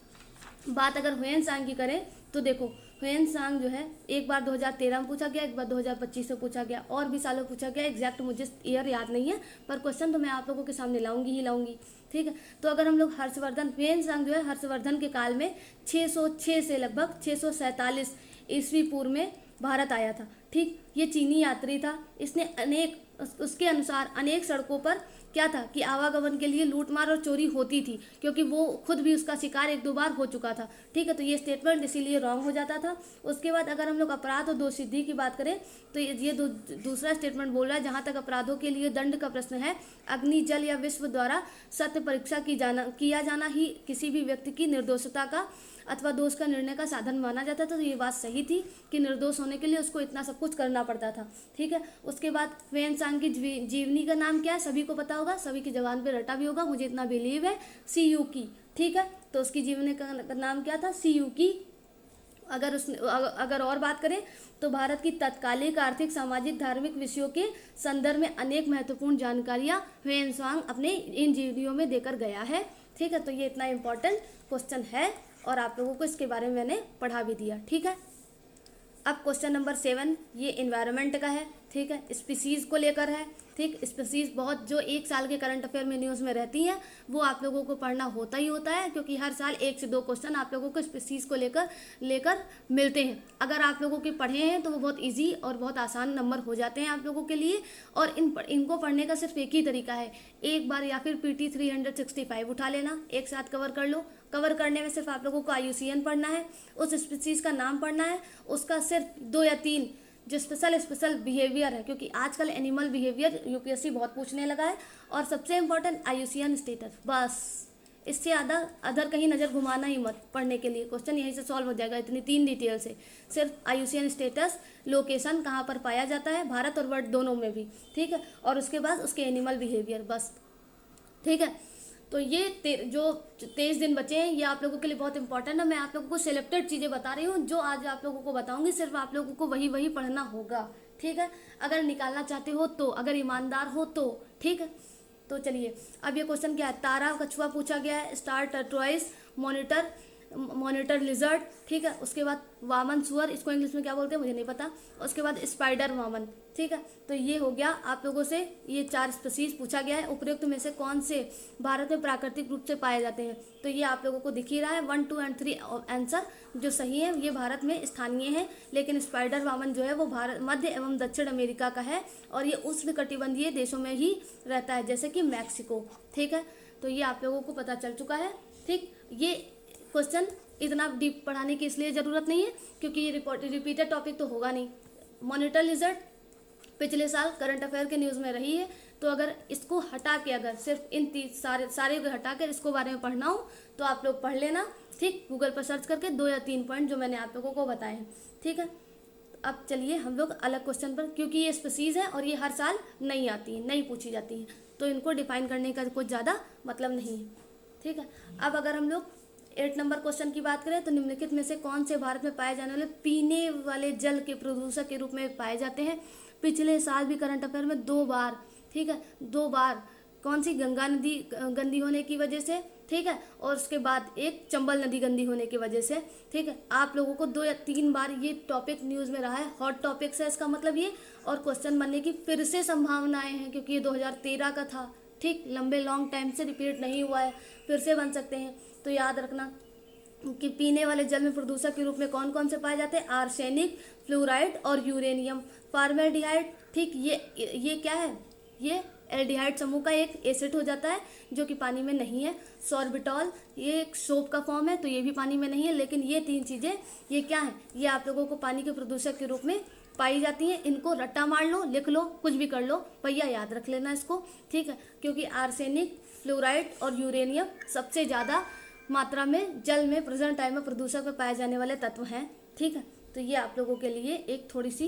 बात अगर ह्वेन सांग की करें तो देखो ह्वेन सांग जो है एक बार 2013 में पूछा गया, एक बार 2025 में पूछा गया, और भी सालों पूछा गया। एग्जैक्ट मुझे ईयर याद नहीं है, पर क्वेश्चन तो मैं आप लोगों के सामने लाऊंगी। ठीक है, तो अगर हम लोग हर्षवर्धन, ह्वेन सांग जो है हर्षवर्धन के काल में 606 से लगभग 647 ईस्वी पूर्व में भारत आया था। ठीक, ये चीनी यात्री था। इसने उसके अनुसार अनेक सड़कों पर क्या था कि आवागमन के लिए लूटमार और चोरी होती थी, क्योंकि वो खुद भी उसका शिकार 1-2 बार हो चुका था। ठीक है, तो ये स्टेटमेंट इसीलिए रॉन्ग हो जाता था। उसके बाद अगर हम लोग अपराध और दोष सिद्धि की बात करें तो ये दूसरा स्टेटमेंट बोल रहा है, जहाँ तक अपराधों के लिए दंड का प्रश्न है, अग्नि, जल या विश्व द्वारा सत्य परीक्षा किया जाना ही किसी भी व्यक्ति की निर्दोषता का अथवा दोष का निर्णय का साधन माना जाता था। तो ये बात सही थी कि निर्दोष होने के लिए उसको इतना सब कुछ करना पड़ता था। ठीक है, उसके बाद ह्वेन सांग की जीवनी का नाम क्या है? सभी को पता होगा, सभी की जबान पे रटा भी होगा, मुझे इतना बिलीव है, सीयू की। ठीक है, तो उसकी जीवनी का नाम क्या था? सीयू की। अगर और बात करें तो भारत की तत्कालिक आर्थिक, सामाजिक, धार्मिक विषयों के संदर्भ में अनेक महत्वपूर्ण जानकारियां ह्वेन सांग अपने इन जीवनियों में देकर गया है। ठीक है, तो ये इतना इम्पोर्टेंट क्वेश्चन है और आप लोगों को इसके बारे में मैंने पढ़ा भी दिया। ठीक है, अब क्वेश्चन नंबर 7 ये एनवायरनमेंट का है। ठीक है, स्पीसीज़ को लेकर है। ठीक, स्पीसीज़ बहुत जो 1 साल के करंट अफेयर में न्यूज़ में रहती हैं वो आप लोगों को पढ़ना होता ही होता है, क्योंकि हर साल 1 से 2 क्वेश्चन आप लोगों को स्पीसीज़ को लेकर मिलते हैं। अगर आप लोगों के पढ़े हैं तो वो बहुत इजी और बहुत आसान नंबर हो जाते हैं आप लोगों के लिए। और इनको पढ़ने का सिर्फ एक ही तरीका है, एक बार या फिर PT 365 उठा लेना, एक साथ कवर कर लो। कवर करने में सिर्फ आप लोगों को IUCN पढ़ना है, उस स्पीसीज़ का नाम पढ़ना है, उसका सिर्फ 2 या 3 जो स्पेशल बिहेवियर है, क्योंकि आजकल एनिमल बिहेवियर यूपीएससी बहुत पूछने लगा है, और सबसे इम्पोर्टेंट IUCN स्टेटस। बस इससे अदर कहीं नज़र घुमाना ही मत पढ़ने के लिए, क्वेश्चन यहीं से सॉल्व हो जाएगा इतनी 3 डिटेल से। सिर्फ IUCN स्टेटस, लोकेशन कहाँ पर पाया जाता है, भारत और वर्ल्ड दोनों में भी। ठीक है, और उसके बाद उसके एनिमल बिहेवियर, बस। ठीक है, तो ये जो 23 दिन बचे हैं ये आप लोगों के लिए बहुत इंपॉर्टेंट है। मैं आप लोगों को सिलेक्टेड चीज़ें बता रही हूँ, जो आज आप लोगों को बताऊंगी सिर्फ आप लोगों को वही पढ़ना होगा। ठीक है, अगर निकालना चाहते हो तो, अगर ईमानदार हो तो। ठीक है, तो चलिए अब ये क्वेश्चन क्या है? तारा कछुआ पूछा गया है, स्टार टर्टोइज, मॉनिटर लिजर्ड। ठीक है, उसके बाद वामन सुअर, इसको इंग्लिश में क्या बोलते हैं मुझे नहीं पता। उसके बाद स्पाइडर वामन। ठीक है, तो ये हो गया आप लोगों से, ये 4 स्पीसीज पूछा गया है। उपयुक्त में से कौन से भारत में प्राकृतिक रूप से पाए जाते हैं? तो ये आप लोगों को दिख ही रहा है, 1, 2 और 3 आंसर जो सही है ये भारत में स्थानीय है। लेकिन स्पाइडर वामन जो है वो भारत, मध्य एवं दक्षिण अमेरिका का है, और ये उष्णकटिबंधीय देशों में ही रहता है, जैसे कि मैक्सिको। ठीक है, तो ये आप लोगों को पता चल चुका है। ठीक, ये क्वेश्चन इतना डीप पढ़ाने की इसलिए ज़रूरत नहीं है क्योंकि ये रिपीटेड टॉपिक तो होगा नहीं। मॉनिटर लिजर्ड पिछले साल करंट अफेयर के न्यूज़ में रही है, तो अगर इसको हटा के, अगर सिर्फ इन सारे को हटा कर इसको बारे में पढ़ना हो तो आप लोग पढ़ लेना। ठीक, गूगल पर सर्च करके 2 या 3 पॉइंट जो मैंने आप लोगों को बताए हैं। ठीक है, अब चलिए हम लोग अलग क्वेश्चन पर, क्योंकि ये स्पीसीज है और ये हर साल नहीं आती है, नहीं पूछी जाती है, तो इनको डिफाइन करने का कुछ ज़्यादा मतलब नहीं है। ठीक है, अब अगर हम लोग 8 नंबर क्वेश्चन की बात करें तो निम्नलिखित में से कौन से भारत में पाए जाने वाले पीने वाले जल के प्रदूषक के रूप में पाए जाते हैं। पिछले साल भी करंट अफेयर में 2 बार, ठीक है, 2 बार कौन सी, गंगा नदी गंदी होने की वजह से, ठीक है, और उसके बाद एक चंबल नदी गंदी होने की वजह से, ठीक है। आप लोगों को 2 या 3 बार ये टॉपिक न्यूज़ में रहा है, हॉट टॉपिक्स है इसका मतलब ये, और क्वेश्चन बनने की फिर से संभावनाएं हैं क्योंकि ये 2013 का था, ठीक, लंबे लॉन्ग टाइम से रिपीट नहीं हुआ है, फिर से बन सकते हैं। तो याद रखना कि पीने वाले जल में प्रदूषक के रूप में कौन कौन से पाए जाते हैं, आर्सेनिक, फ्लोराइड और यूरेनियम, फॉर्मेल्डिहाइड, ठीक, ये क्या है, ये एल्डिहाइड समूह का एक एसिड हो जाता है जो कि पानी में नहीं है। सॉर्बिटॉल, ये एक सोप का फॉर्म है तो ये भी पानी में नहीं है, लेकिन ये 3 चीज़ें ये क्या है, ये आप लोगों को पानी के प्रदूषक के रूप में पाई जाती हैं। इनको रट्टा मार लो, लिख लो, कुछ भी कर लो, भैया याद रख लेना इसको, ठीक है, क्योंकि आर्सेनिक, फ्लोराइड और यूरेनियम सबसे ज़्यादा मात्रा में जल में प्रेजेंट टाइम में प्रदूषक में पाए जाने वाले तत्व हैं, ठीक है। तो ये आप लोगों के लिए एक थोड़ी सी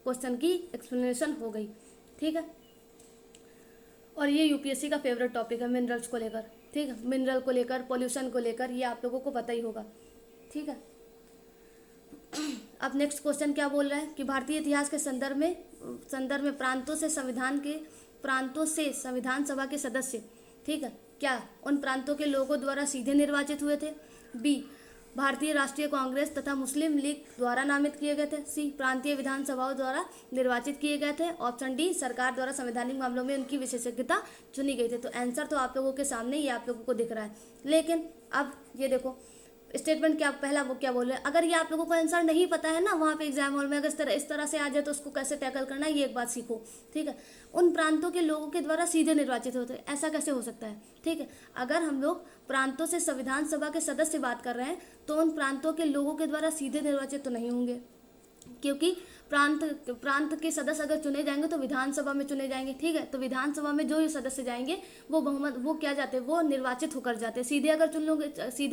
क्वेश्चन की एक्सप्लेनेशन हो गई, ठीक है। और ये यूपीएससी का फेवरेट टॉपिक है मिनरल्स को लेकर, ठीक है, मिनरल को लेकर, पोल्यूशन को लेकर, ये आप लोगों को पता ही होगा, ठीक है। अब नेक्स्ट क्वेश्चन क्या बोल रहा है कि भारतीय इतिहास के संदर्भ में प्रांतों से संविधान सभा के सदस्य, ठीक है, क्या उन प्रांतों के लोगों द्वारा सीधे निर्वाचित हुए थे। बी, भारतीय राष्ट्रीय कांग्रेस तथा मुस्लिम लीग द्वारा नामित किए गए थे। सी, प्रांतीय विधानसभाओं द्वारा निर्वाचित किए गए थे। ऑप्शन डी, सरकार द्वारा संवैधानिक मामलों में उनकी विशेषज्ञता चुनी गई थी। तो आंसर तो आप लोगों के सामने ये आप लोगों को दिख रहा है, लेकिन अब ये देखो स्टेटमेंट क्या, पहला वो क्या बोल रहे हैं, अगर ये आप लोगों को आंसर नहीं पता है ना वहाँ पे एग्जाम हॉल में, अगर इस तरह से आ जाए तो उसको कैसे टैकल करना है ये एक बात सीखो, ठीक है। उन प्रांतों के लोगों के द्वारा सीधे निर्वाचित होते हैं, ऐसा कैसे हो सकता है, ठीक है। अगर हम लोग प्रांतों से संविधान सभा के सदस्य बात कर रहे हैं तो उन प्रांतों के लोगों के द्वारा सीधे निर्वाचित तो नहीं होंगे, क्योंकि प्रांत के सदस्य अगर चुने जाएंगे तो विधानसभा में चुने जाएंगे, ठीक है। तो विधानसभा में जो सदस्य जाएंगे वो बहुमत, वो क्या जाते हैं, वो निर्वाचित होकर जाते हैं। सीधे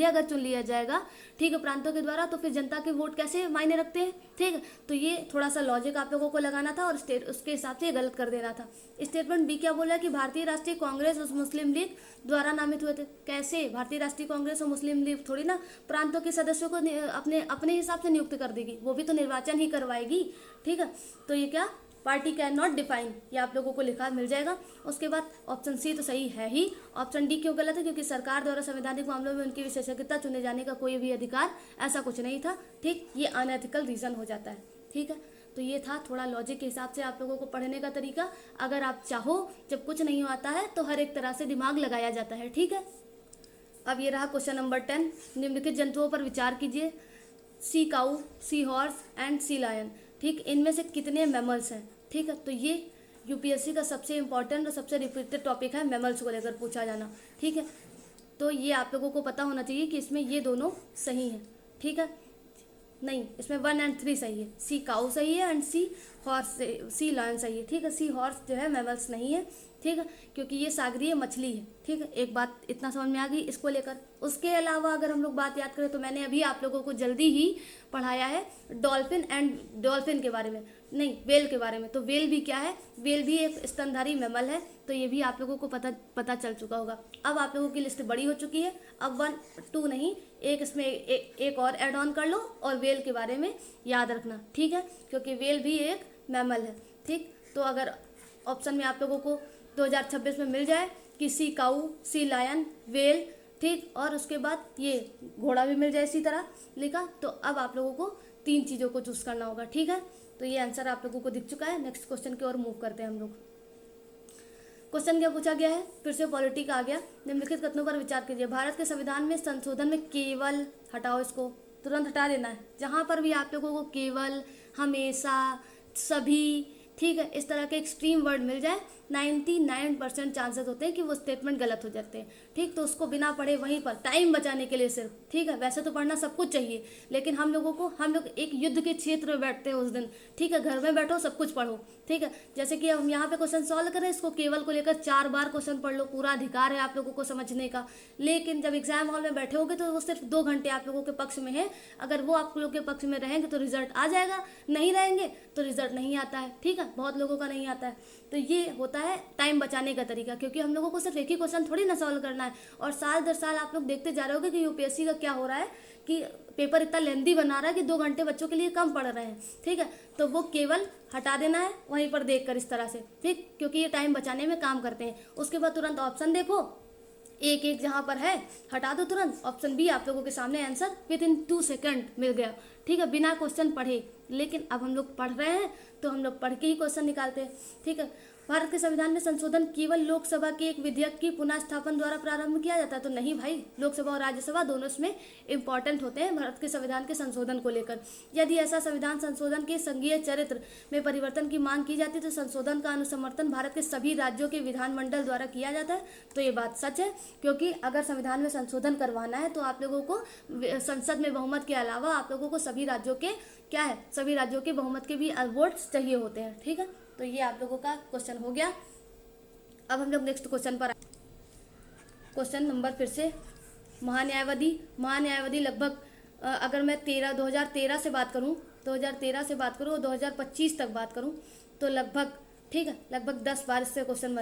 अगर चुन लिया जाएगा, ठीक है, प्रांतों के द्वारा, तो फिर जनता के वोट कैसे मायने रखते हैं, ठीक है। तो ये थोड़ा सा लॉजिक आप लोगों को लगाना था और उसके हिसाब से गलत कर देना था। स्टेटमेंट बी क्या बोला है कि भारतीय राष्ट्रीय कांग्रेस और मुस्लिम लीग द्वारा नामित हुए थे। कैसे, भारतीय राष्ट्रीय कांग्रेस और मुस्लिम लीग थोड़ी ना प्रांतों के सदस्यों को अपने हिसाब से नियुक्त कर देगी, वो भी तो निर्वाचन ही करवाएगी, ठीक है। तो ये क्या, पार्टी कैन नॉट डिफाइन, ये आप लोगों को लिखा मिल जाएगा। उसके बाद ऑप्शन सी तो सही है ही, ऑप्शन डी क्यों गलत है, क्योंकि सरकार द्वारा संवैधानिक मामलों में उनकी विशेषज्ञता चुने जाने का कोई भी अधिकार ऐसा कुछ नहीं था, ठीक, ये अनएथिकल रीजन हो जाता है, ठीक है। तो ये था थोड़ा लॉजिक के हिसाब से आप लोगों को पढ़ने का तरीका। अगर आप चाहो, जब कुछ नहीं आता है तो हर एक तरह से दिमाग लगाया जाता है, ठीक है। अब ये रहा क्वेश्चन नंबर 10, निम्नलिखित जंतुओं पर विचार कीजिए। सी काऊ, sea horse and sea lion, ठीक, इनमें से कितने मैमल्स हैं, ठीक है। तो ये यूपीएससी का सबसे इंपॉर्टेंट और सबसे रिपीटेड टॉपिक है, मैमल्स को लेकर पूछा जाना, ठीक है। तो ये आप लोगों को पता होना चाहिए कि इसमें ये दोनों सही हैं, ठीक है। नहीं, इसमें 1 और 3 सही है, सी काऊ सही है and sea horse, sea lion सही है, ठीक है। सी हॉर्स जो है मैमल्स नहीं है, ठीक है, क्योंकि ये सागरीय मछली है, ठीक है। एक बात इतना समझ में आ गई इसको लेकर। उसके अलावा अगर हम लोग बात याद करें तो मैंने अभी आप लोगों को जल्दी ही पढ़ाया है डॉल्फिन के बारे में, नहीं, वेल के बारे में। तो वेल भी क्या है, वेल भी एक स्तनधारी मैमल है, तो ये भी आप लोगों को पता चल चुका होगा। अब आप लोगों की लिस्ट बड़ी हो चुकी है, अब 1, 2 नहीं, एक इसमें एक और ऐड ऑन कर लो और वेल के बारे में याद रखना, ठीक है, क्योंकि वेल भी एक मैमल है, ठीक। तो अगर ऑप्शन में आप लोगों को 2026 में मिल जाए कि सी काऊ, सी लायन, वेल, ठीक, और उसके बाद ये घोड़ा भी मिल जाए इसी तरह लिखा, तो अब आप लोगों को 3 चीज़ों को चूज करना होगा, ठीक है। तो ये आंसर आप लोगों को दिख चुका है। नेक्स्ट क्वेश्चन की ओर मूव करते हैं हम लोग। क्वेश्चन क्या पूछा गया है, फिर से पॉलिटी का आ गया। निम्नलिखित कथनों पर विचार कीजिए। भारत के संविधान में संशोधन में केवल, हटाओ इसको, तुरंत हटा देना है। जहाँ पर भी आप लोगों को केवल, हमेशा, सभी, ठीक है, इस तरह के एक्सट्रीम वर्ड मिल जाए, 99% चांसेस होते हैं कि वो स्टेटमेंट गलत हो जाते हैं, ठीक। तो उसको बिना पढ़े वहीं पर टाइम बचाने के लिए सिर्फ, ठीक है, वैसे तो पढ़ना सब कुछ चाहिए, लेकिन हम लोग एक युद्ध के क्षेत्र में बैठते हैं उस दिन, ठीक है। घर में बैठो, सब कुछ पढ़ो, ठीक है। जैसे कि हम यहाँ पे क्वेश्चन सॉल्व करें, इसको केवल को लेकर 4 बार क्वेश्चन पढ़ लो, पूरा अधिकार है आप लोगों को समझने का। लेकिन जब एग्जाम हॉल में बैठे होगे तो वो सिर्फ 2 घंटे आप लोगों के पक्ष में है। अगर वो आप लोगों के पक्ष में रहेंगे तो रिजल्ट आ जाएगा, नहीं रहेंगे तो रिजल्ट नहीं आता है, ठीक है। बहुत लोगों का नहीं आता है। तो ये होता है टाइम बचाने का तरीका, क्योंकि हम लोगों को सिर्फ एक ही क्वेश्चन थोड़ी ना सॉल्व करना है। और साल दर साल आप लोग देखते जा रहे होगे कि यूपीएससी का क्या हो रहा है कि पेपर इतना लेंदी बना रहा है कि 2 घंटे बच्चों के लिए कम पड़ रहे हैं। ठीक है, तो वो केवल हटा देना है वहीं पर देख कर इस तरह से, ठीक, क्योंकि ये टाइम बचाने में काम करते हैं। उसके बाद तुरंत ऑप्शन देखो, एक एक जहाँ पर है हटा दो तुरंत। ऑप्शन बी आप लोगों के सामने आंसर विद इन 2 सेकंड मिल गया। ठीक है, बिना क्वेश्चन पढ़े। लेकिन अब हम लोग पढ़ रहे हैं तो हम लोग पढ़ के ही क्वेश्चन निकालते हैं। ठीक है, भारत के संविधान में संशोधन केवल लोकसभा के एक विधेयक की पुनः स्थापन द्वारा प्रारंभ किया जाता है? तो नहीं भाई, लोकसभा और राज्यसभा दोनों इसमें इंपॉर्टेंट होते हैं भारत के संविधान के संशोधन को लेकर। यदि ऐसा संविधान संशोधन के संघीय चरित्र में परिवर्तन की मांग की जाती है तो संशोधन का अनुसमर्थन भारत के सभी राज्यों के विधानमंडल द्वारा किया जाता है। तो ये बात सच है, क्योंकि अगर संविधान में संशोधन करवाना है तो आप लोगों को संसद में बहुमत के अलावा आप लोगों को सभी राज्यों के क्या है, सभी राज्यों के बहुमत के भी वोट्स चाहिए होते हैं। ठीक है, तो ये आप लोगों का क्वेश्चन हो गया। अब हम लोग नेक्स्ट क्वेश्चन पर क्वेश्चन नंबर फिर से महान्यायवादी लगभग अगर मैं 2013 से बात करूं, 2013 से बात करूं और 2025 तक बात करूं तो लगभग, ठीक है, लगभग 10 बार इससे क्वेश्चन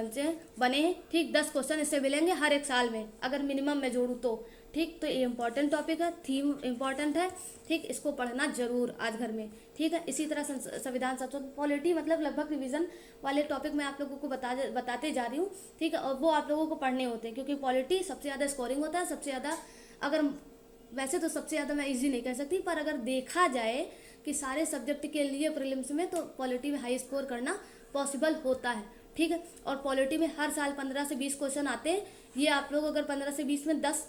बने हैं। ठीक, 10 क्वेश्चन इससे मिलेंगे हर एक साल में अगर मिनिमम मैं जोड़ूँ तो। ठीक, तो ये इंपॉर्टेंट टॉपिक है, थीम इंपॉर्टेंट है। ठीक, इसको पढ़ना जरूर आज घर में। ठीक है, इसी तरह संविधान संशोधन पॉलिटी मतलब लगभग रिवीजन वाले टॉपिक मैं आप लोगों को बताते जा रही हूँ। ठीक है, और वो आप लोगों को पढ़ने होते हैं, क्योंकि पॉलिटी सबसे ज़्यादा स्कोरिंग होता है, सबसे ज़्यादा अगर वैसे तो सबसे ज़्यादा मैं इजी नहीं कह सकती, पर अगर देखा जाए कि सारे सब्जेक्ट के लिए प्रीलिम्स में तो पॉलिटी में हाई स्कोर करना पॉसिबल होता है। ठीक है, और पॉलिटी में हर साल 15 से 20 क्वेश्चन आते हैं। ये आप लोग अगर 15 से 20 में 10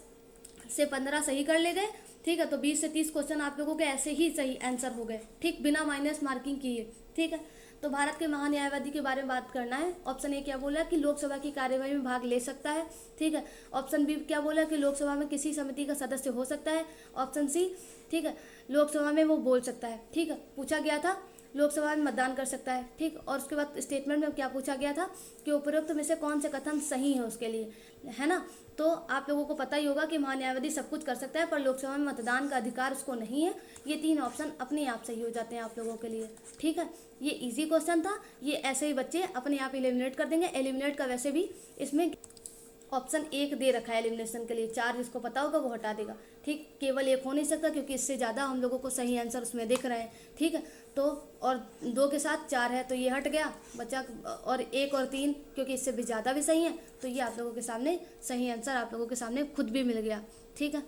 से 15 सही कर ले गए, ठीक है, तो 20 से 30 क्वेश्चन आप लोगों के ऐसे ही सही आंसर हो गए। ठीक, बिना माइनस मार्किंग किए। ठीक है, तो भारत के महान्यायवादी के बारे में बात करना है। ऑप्शन ए क्या बोला कि लोकसभा की कार्यवाही में भाग ले सकता है। ठीक है, ऑप्शन बी क्या बोला कि लोकसभा में किसी समिति का सदस्य हो सकता है। ऑप्शन सी, ठीक है, लोकसभा में वो बोल सकता है। ठीक है, पूछा गया था लोकसभा में मतदान कर सकता है। ठीक, और उसके बाद स्टेटमेंट में क्या पूछा गया था कि उपरोक्त में से कौन से कथन सही है उसके लिए, है ना। तो आप लोगों को पता ही होगा कि महान्यायवादी सब कुछ कर सकता है पर लोकसभा में मतदान का अधिकार उसको नहीं है। ये 3 ऑप्शन अपने आप सही हो जाते हैं आप लोगों के लिए। ठीक है, ये इजी क्वेश्चन था, ये ऐसे ही बच्चे अपने आप एलिमिनेट कर देंगे। एलिमिनेट का वैसे भी इसमें ऑप्शन 1 दे रखा है एलिमिनेशन के लिए, 4 जिसको पता होगा वो हटा देगा। ठीक, केवल 1 हो नहीं सकता क्योंकि इससे ज़्यादा हम लोगों को सही आंसर उसमें दिख रहे हैं। ठीक है, तो और 2 के साथ 4 है तो ये हट गया बच्चा, और 1 और 3 क्योंकि इससे भी ज़्यादा भी सही है तो ये आप लोगों के सामने सही आंसर आप लोगों के सामने खुद भी मिल गया। ठीक है,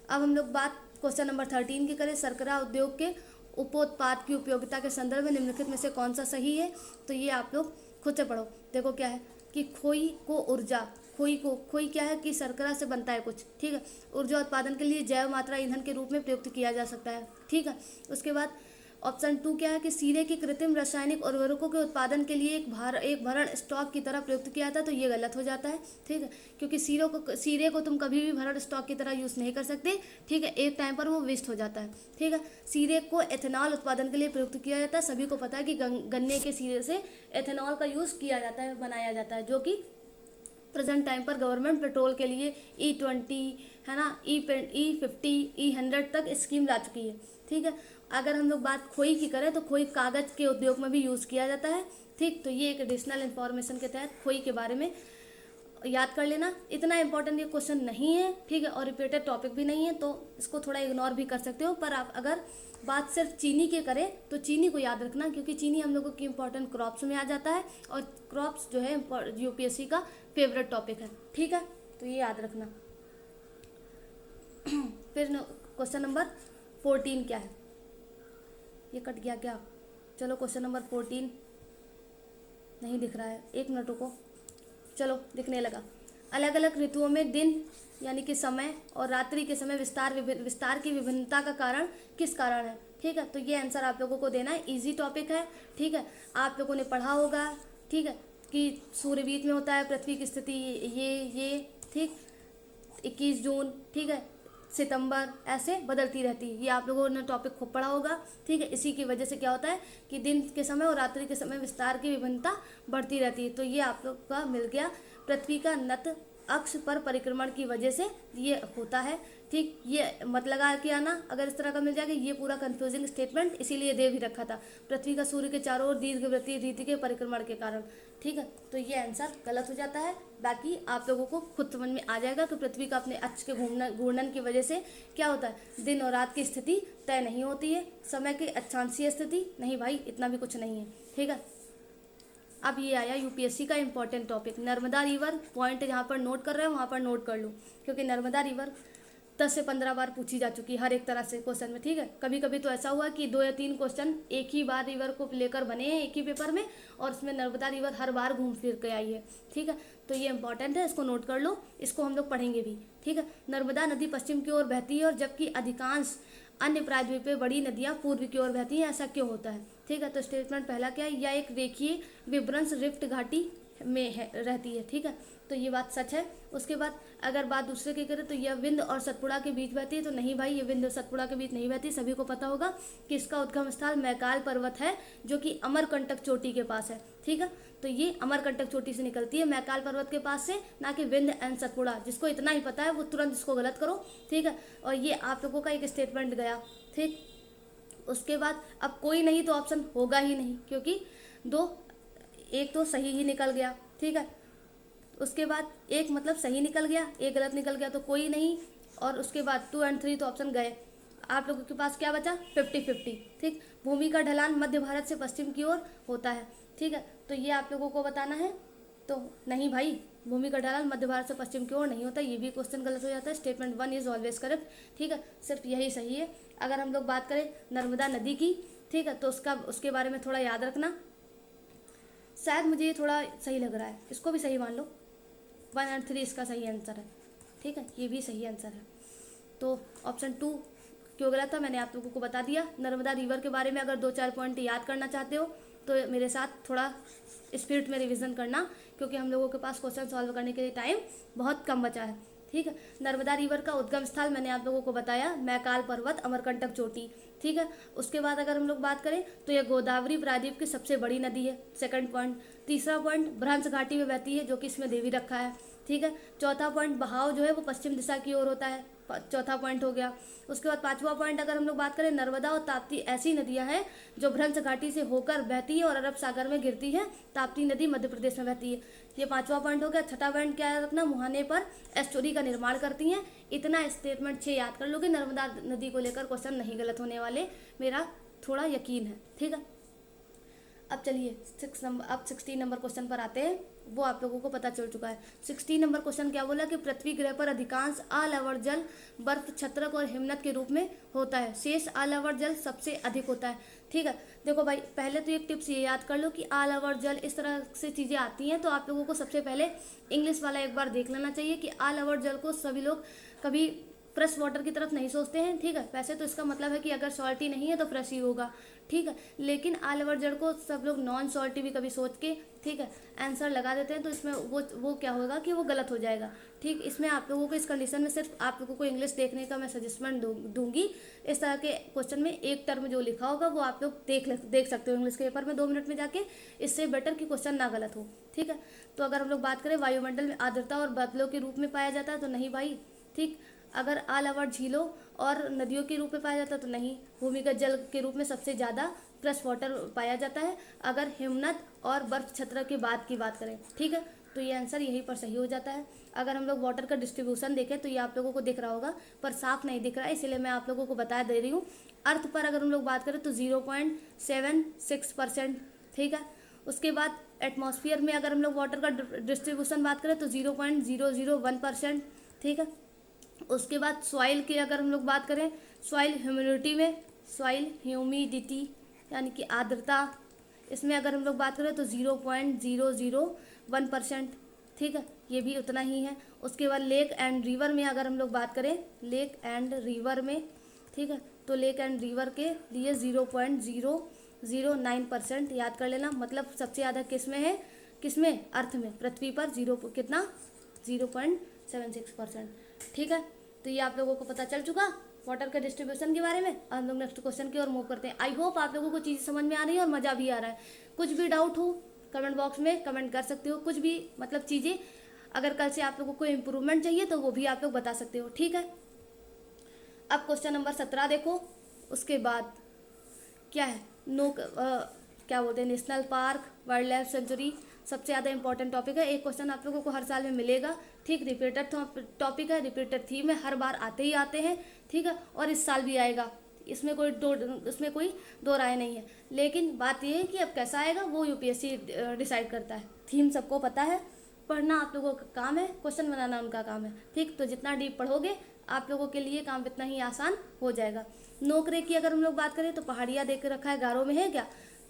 अब हम लोग बात क्वेश्चन नंबर 13 की करें। शर्करा उद्योग के उपोत्पाद की उपयोगिता के संदर्भ में निम्नलिखित में से कौन सा सही है? तो ये आप लोग खुद से पढ़ो। देखो क्या है कि खोई को ऊर्जा, खोई क्या है कि शर्करा से बनता है कुछ। ठीक है, ऊर्जा उत्पादन के लिए जैव मात्रा ईंधन के रूप में प्रयुक्त किया जा सकता है। ठीक है, उसके बाद ऑप्शन 2 क्या है कि सीरे की कृत्रिम रासायनिक उर्वरकों के उत्पादन के लिए एक भरण स्टॉक की तरह प्रयुक्त किया था। तो ये गलत हो जाता है। ठीक है, क्योंकि सीरे को तुम कभी भी भरण स्टॉक की तरह यूज़ नहीं कर सकते। ठीक है, एक टाइम पर वो वेस्ट हो जाता है। ठीक है, सीरे को एथेनॉल उत्पादन के लिए प्रयुक्त किया जाता है। सभी को पता है कि गन्ने के सीरे से एथेनॉल का यूज़ किया जाता है, बनाया जाता है, जो कि प्रेजेंट टाइम पर गवर्नमेंट पेट्रोल के लिए E20 है ना, E50 E100 तक स्कीम ला चुकी है। ठीक है, अगर हम लोग बात खोई की करें तो खोई कागज़ के उद्योग में भी यूज़ किया जाता है। ठीक, तो ये एक एडिशनल इन्फॉर्मेशन के तहत खोई के बारे में याद कर लेना। इतना इंपॉर्टेंट ये क्वेश्चन नहीं है। ठीक है, और रिपीटेड टॉपिक भी नहीं है तो इसको थोड़ा इग्नोर भी कर सकते हो। पर आप अगर बात सिर्फ चीनी की करें तो चीनी को याद रखना, क्योंकि चीनी हम लोगों की इंपॉर्टेंट क्रॉप्स में आ जाता है और क्रॉप्स जो है यूपीएससी का फेवरेट टॉपिक है। ठीक है, तो ये याद रखना। फिर क्वेश्चन नंबर 14 क्या है? ये कट गया क्या? चलो क्वेश्चन नंबर 14 नहीं दिख रहा है, 1 मिनट रुको। चलो दिखने लगा। अलग अलग ऋतुओं में दिन यानी कि समय और रात्रि के समय विस्तार की विभिन्नता का कारण किस कारण है? ठीक है, तो ये आंसर आप लोगों को देना है। इजी टॉपिक है। ठीक है, आप लोगों ने पढ़ा होगा। ठीक है, कि सूर्य बीच में होता है, पृथ्वी की स्थिति ये ठीक 21 जून, ठीक है, सितंबर, ऐसे बदलती रहती है। ये आप लोगों ने टॉपिक खूब पढ़ा होगा। ठीक है, इसी की वजह से क्या होता है कि दिन के समय और रात्रि के समय विस्तार की विभिन्नता बढ़ती रहती है। तो ये आप लोग का मिल गया पृथ्वी का नत अक्ष पर परिक्रमण की वजह से ये होता है। ठीक, ये मत लगा के आना अगर इस तरह का मिल जाएगा, ये पूरा कंफ्यूजिंग स्टेटमेंट इसीलिए दे भी रखा था, पृथ्वी का सूर्य के चारों ओर दीर्घवृत्तीय रीति के परिक्रमण के कारण। ठीक है, तो ये आंसर गलत हो जाता है। बाकी आप लोगों को खुद समझ में आ जाएगा कि पृथ्वी का अपने अक्ष के घूर्णन की वजह से क्या होता है, दिन और रात की स्थिति तय नहीं होती है, समय की अक्षांशीय स्थिति नहीं भाई, इतना भी कुछ नहीं है। ठीक है, अब ये आया यूपीएससी का important topic, Narmada river. Point जहाँ पर नोट कर रहे हो वहाँ पर नोट कर लो, क्योंकि नर्मदा रिवर 10 से 15 बार पूछी जा चुकी है हर एक तरह से क्वेश्चन में। ठीक है, कभी कभी तो ऐसा हुआ कि 2 या 3 क्वेश्चन एक ही बार रिवर को लेकर बने हैं एक ही पेपर में, और उसमें नर्मदा रिवर हर बार घूम फिर के आई है। ठीक है, तो ये इंपॉर्टेंट है, इसको नोट कर लो, इसको हम लोग पढ़ेंगे भी। ठीक है, नर्मदा नदी पश्चिम की ओर बहती है और जबकि अधिकांश अन्य प्रायद्वीपीय बड़ी नदियाँ पूर्व की ओर बहती हैं, ऐसा क्यों होता है। ठीक है, तो स्टेटमेंट पहला क्या है, यह एक रेखीय विभ्रंश रिफ्ट घाटी में है रहती है। ठीक है, तो ये बात सच है। उसके बाद अगर बात दूसरे की करें तो यह विंध्य और सतपुड़ा के बीच बहती है, तो नहीं भाई, ये विंध्य और सतपुड़ा के बीच नहीं बहती। सभी को पता होगा कि इसका उद्गम स्थल मैकाल पर्वत है, जो कि अमरकंटक चोटी के पास है। ठीक है, तो ये अमरकंटक चोटी से निकलती है, मैकाल पर्वत के पास से, ना कि विंध्य एंड सतपुड़ा। जिसको इतना ही पता है वो तुरंत इसको गलत करो। ठीक है, और ये आप लोगों का एक स्टेटमेंट गया। ठीक, उसके बाद अब कोई नहीं तो ऑप्शन होगा ही नहीं, क्योंकि एक तो सही ही निकल गया। ठीक है, उसके बाद एक मतलब सही निकल गया, एक गलत निकल गया, तो कोई नहीं, और उसके बाद 2 और 3 तो ऑप्शन गए। आप लोगों के पास क्या बचा, 50-50। ठीक, भूमि का ढलान मध्य भारत से पश्चिम की ओर होता है। ठीक है, तो ये आप लोगों को बताना है। तो नहीं भाई, भूमि का ढलान मध्य भारत से पश्चिम की ओर नहीं होता, ये भी क्वेश्चन गलत हो जाता है। Statement 1 is always correct. ठीक है, सिर्फ यही सही है। अगर हम लोग बात करें नर्मदा नदी की, ठीक है, तो उसके बारे में थोड़ा याद रखना। शायद मुझे ये थोड़ा सही लग रहा है, इसको भी सही मान लो। 1 और 3 इसका सही आंसर है। ठीक है, ये भी सही आंसर है। तो ऑप्शन 2 क्यों गलत था मैंने आप लोगों को बता दिया। नर्मदा रिवर के बारे में अगर 2-4 पॉइंट याद करना चाहते हो तो मेरे साथ थोड़ा स्पीड में रिवीजन करना, क्योंकि हम लोगों के पास क्वेश्चन सॉल्व करने के लिए टाइम बहुत कम बचा है। ठीक है, नर्मदा रिवर का उद्गम स्थल मैंने आप लोगों को बताया, मैकाल पर्वत, अमरकंटक चोटी। ठीक है, उसके बाद अगर हम लोग बात करें तो यह गोदावरी प्रायद्वीप की सबसे बड़ी नदी है, सेकंड पॉइंट। तीसरा पॉइंट, भ्रंश घाटी में बहती है, जो कि इसमें देवी रखा है। ठीक है, चौथा पॉइंट, बहाव जो है वो पश्चिम दिशा की ओर होता है, चौथा पॉइंट हो गया। उसके बाद 5वां पॉइंट अगर हम लोग बात करें, नर्मदा और ताप्ती ऐसी नदियां हैं जो भ्रंश घाटी से होकर बहती है और अरब सागर में गिरती है। ताप्ती नदी मध्य प्रदेश में बहती है, ये 5वां पॉइंट हो गया। छठा पॉइंट क्या है रखना, मुहाने पर एस्टोरी का निर्माण करती हैं। इतना स्टेटमेंट 6 याद कर लोगे, नर्मदा नदी को लेकर क्वेश्चन नहीं गलत होने वाले, मेरा थोड़ा यकीन है। ठीक है, अब चलिए 16 नंबर क्वेश्चन पर आते हैं, वो आप लोगों को पता चल चुका है। 16 नंबर क्वेश्चन क्या बोला कि पृथ्वी ग्रह पर अधिकांश अलावर जल बर्फ, छत्रक और हिमनद के रूप में होता है, शेष अलावर जल सबसे अधिक होता है। ठीक है, देखो भाई, पहले तो एक टिप्स ये याद कर लो कि अलावर जल इस तरह से चीज़ें आती हैं, तो आप लोगों को सबसे पहले इंग्लिश वाला एक बार देख लेना चाहिए कि अलावर जल को सभी लोग कभी फ्रेश वाटर की तरफ नहीं सोचते हैं। ठीक है, वैसे तो इसका मतलब है कि अगर सॉल्टी नहीं है तो फ्रेश ही होगा। ठीक है, लेकिन आलवर जड़ को सब लोग नॉन सॉल्टी भी कभी सोच के, ठीक है, आंसर लगा देते हैं, तो इसमें वो क्या होगा कि वो गलत हो जाएगा। ठीक, इसमें आप लोगों को इस कंडीशन में सिर्फ आप लोगों को इंग्लिश देखने का मैं सजेस्टमेंट दूंगी। इस तरह के क्वेश्चन में एक टर्म जो लिखा होगा वो आप लोग देख सकते हो इंग्लिश के पेपर में 2 मिनट में जाके, इससे बेटर कि क्वेश्चन ना गलत हो। ठीक है, तो अगर हम लोग बात करें वायुमंडल में आर्द्रता और बादलों के रूप में पाया जाता है, तो नहीं भाई। ठीक, अगर अलावर झीलों और नदियों के रूप में पाया जाता है तो नहीं। भूमिगत जल के रूप में सबसे ज़्यादा फ्रेश वाटर पाया जाता है अगर हिमनद और बर्फ छत्र के बाद की बात करें। ठीक है, तो ये आंसर यहीं पर सही हो जाता है। अगर हम लोग वाटर का डिस्ट्रीब्यूशन देखें तो ये आप लोगों को दिख रहा होगा, पर साफ नहीं दिख रहा है, इसलिए मैं आप लोगों को बता दे रही हूँ। अर्थ पर अगर हम लोग बात करें तो 0.76%। ठीक है, उसके बाद एटमॉस्फेयर में अगर हम लोग वाटर का डिस्ट्रीब्यूशन बात करें तो 0.001%। ठीक है, उसके बाद सॉइल की अगर हम लोग बात करें, सॉइल ह्यूमिडिटी यानी कि आर्द्रता, इसमें अगर हम लोग बात करें तो 0.001%। ठीक है, ये भी उतना ही है। उसके बाद लेक एंड रिवर में अगर हम लोग बात करें, लेक एंड रिवर में, ठीक है, तो लेक एंड रिवर के लिए 0.009% याद कर लेना। मतलब सबसे ज़्यादा किसमें अर्थ में, पृथ्वी पर 0.76%। ठीक है, तो ये आप लोगों को पता चल चुका वाटर के डिस्ट्रीब्यूशन के बारे में। अब हम लोग नेक्स्ट क्वेश्चन की ओर मूव करते हैं। आई होप आप लोगों को चीज़ समझ में आ रही है और मज़ा भी आ रहा है। कुछ भी डाउट हो कमेंट बॉक्स में कमेंट कर सकते हो, कुछ भी मतलब चीज़ें अगर कल से आप लोगों को इम्प्रूवमेंट चाहिए तो वो भी आप लोग बता सकते हो, ठीक है। अब क्वेश्चन नंबर 17 देखो। उसके बाद क्या है, क्या बोलते हैं, national park, wild life sanctuary, सबसे ज़्यादा इंपॉर्टेंट टॉपिक है। एक क्वेश्चन आप लोगों को हर साल में मिलेगा, ठीक। रिपीटेड टॉपिक है, रिपीटेड थीम है, हर बार आते ही आते हैं, ठीक है। और इस साल भी आएगा, इसमें कोई दो राय नहीं है। लेकिन बात यह है कि अब कैसा आएगा वो यूपीएससी डिसाइड करता है। थीम सबको पता है, पढ़ना आप लोगों का काम है, क्वेश्चन बनाना उनका काम है, ठीक। तो जितना डीप पढ़ोगे आप लोगों के लिए काम इतना ही आसान हो जाएगा। नोकरे की अगर हम लोग बात करें तो पहाड़िया दे के रखा है, गारों में है क्या,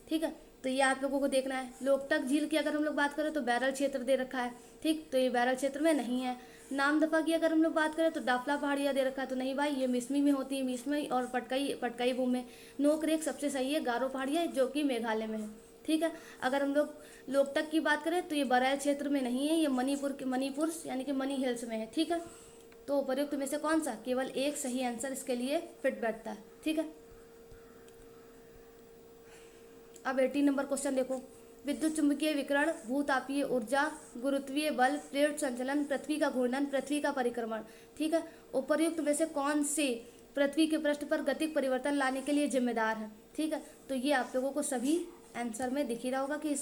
ठीक है। तो ये आप लोगों को देखना है। लोकटक झील की अगर हम लोग बात करें तो बैरल क्षेत्र दे रखा है, ठीक। तो ये बैरल क्षेत्र में नहीं है। नामदफा की अगर हम लोग बात करें तो दाफला पहाड़िया दे रखा है, तो नहीं भाई, ये मिसमी में होती है, मिसमी और पटकाई भूमि में। नोकरेक सबसे सही है, गारो पहाड़िया, जो कि मेघालय में है, ठीक है। अगर हम लोग लोकटक की बात करें तो ये बराइल क्षेत्र में नहीं है, ये मणिपुर यानी कि मनी हिल्स में है, ठीक है। तो उपयुक्त में से कौन सा, केवल एक सही आंसर इसके लिए फिट बैठता है, ठीक है। अब 18 नंबर क्वेश्चन देखो। विद्युत चुंबकीय विकिरण, भूतापीय ऊर्जा, गुरुत्वीय बल, प्लेट संचलन, पृथ्वी का घूर्णन, पृथ्वी का परिक्रमण, ठीक है। उपर्युक्त में से कौन से पृथ्वी के पृष्ठ पर गतिक परिवर्तन लाने के लिए जिम्मेदार है, ठीक है। तो ये आप लोगों को सभी आंसर में दिख ही रहा होगा कि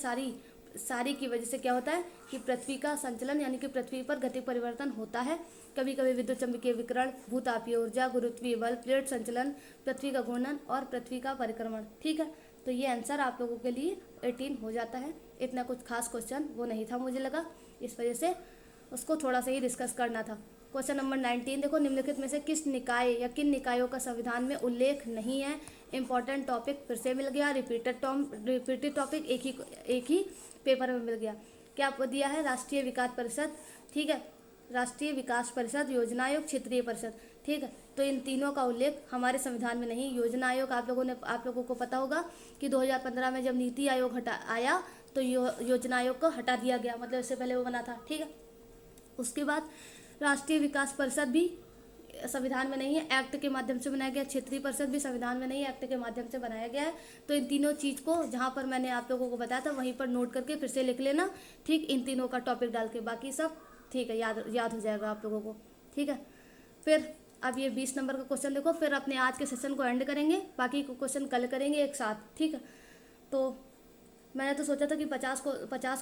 सारी की वजह से क्या होता है कि पृथ्वी का संचलन यानी कि पृथ्वी पर गतिक परिवर्तन होता है। कभी कभी विद्युत चुंबकीय विकिरण, भूतापीय ऊर्जा, गुरुत्वीय बल, प्लेट संचलन, पृथ्वी का घूर्णन और पृथ्वी का परिक्रमण, ठीक है। तो ये आंसर आप लोगों के लिए 18 हो जाता है। इतना कुछ खास क्वेश्चन वो नहीं था मुझे लगा, इस वजह से उसको थोड़ा सा ही डिस्कस करना था। क्वेश्चन नंबर 19 देखो। निम्नलिखित में से किस निकाय या किन निकायों का संविधान में उल्लेख नहीं है। इंपॉर्टेंट टॉपिक फिर से मिल गया, रिपीटेड टॉपिक एक ही पेपर में मिल गया। क्या आपको दिया है, राष्ट्रीय विकास परिषद, ठीक है, राष्ट्रीय विकास परिषद, योजना आयोग, क्षेत्रीय परिषद, ठीक है। तो इन तीनों का उल्लेख हमारे संविधान में नहीं। योजना आयोग आप लोगों को पता होगा कि 2015 में जब नीति आयोग आया तो योजना आयोग को हटा दिया गया, मतलब इससे पहले वो बना था, ठीक है। उसके बाद राष्ट्रीय विकास परिषद भी संविधान में नहीं है, एक्ट के माध्यम से बनाया गया। क्षेत्रीय परिषद भी संविधान में नहीं है, एक्ट के माध्यम से बनाया गया है। तो इन तीनों चीज़ को जहाँ पर मैंने आप लोगों को बताया था वहीं पर नोट करके फिर से लिख लेना, ठीक। इन तीनों का टॉपिक डाल के, बाकी सब ठीक है, याद हो जाएगा आप लोगों को, ठीक है। फिर अब ये 20 नंबर का क्वेश्चन देखो, फिर अपने आज के सेशन को एंड करेंगे, बाकी क्वेश्चन कल करेंगे एक साथ, ठीक है। तो मैंने तो सोचा था कि 50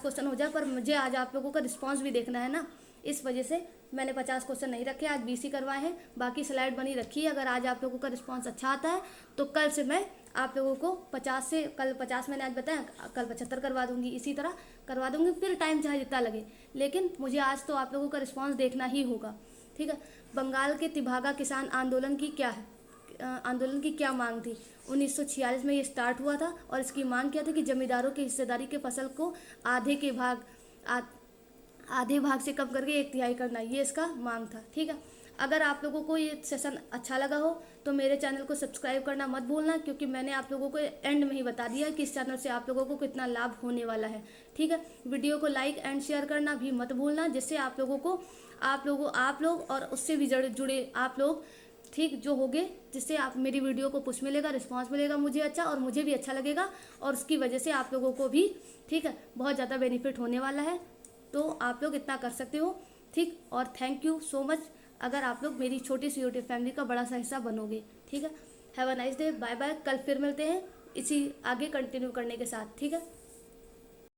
क्वेश्चन हो जाए, पर मुझे आज आप लोगों का रिस्पांस भी देखना है ना, इस वजह से मैंने 50 क्वेश्चन नहीं रखे, आज 20 ही करवाए हैं। बाकी स्लाइड बनी रखी है, अगर आज आप लोगों का रिस्पांस अच्छा आता है तो कल से मैं आप लोगों को 50 से, कल 50 मैंने आज बताया, कल 75 करवा दूंगी, इसी तरह करवा दूंगी, फिर टाइम चाहे जितना लगे, लेकिन मुझे आज तो आप लोगों का रिस्पांस देखना ही होगा, ठीक है। बंगाल के तिभागा किसान आंदोलन की क्या मांग थी। 1946 में ये स्टार्ट हुआ था और इसकी मांग क्या थी कि जमींदारों की हिस्सेदारी के फसल को आधे भाग से कम करके 1/3 करना, ये इसका मांग था, ठीक है। अगर आप लोगों को ये सेशन अच्छा लगा हो तो मेरे चैनल को सब्सक्राइब करना मत भूलना, क्योंकि मैंने आप लोगों को एंड में ही बता दिया कि इस चैनल से आप लोगों को कितना लाभ होने वाला है, ठीक है। वीडियो को लाइक एंड शेयर करना भी मत भूलना, जिससे आप लोग और उससे भी जुड़े आप लोग, ठीक, जो होगे, जिससे आप मेरी वीडियो को पुश मिलेगा, रिस्पांस मिलेगा मुझे अच्छा, और मुझे भी अच्छा लगेगा, और उसकी वजह से आप लोगों को भी, ठीक है, बहुत ज़्यादा बेनिफिट होने वाला है। तो आप लोग इतना कर सकते हो, ठीक। और थैंक यू सो मच अगर आप लोग मेरी छोटी सी यूट्यूब फैमिली का बड़ा सा हिस्सा बनोगे, ठीक है। Have a nice day, bye bye. कल फिर मिलते हैं इसी आगे कंटिन्यू करने के साथ, ठीक है।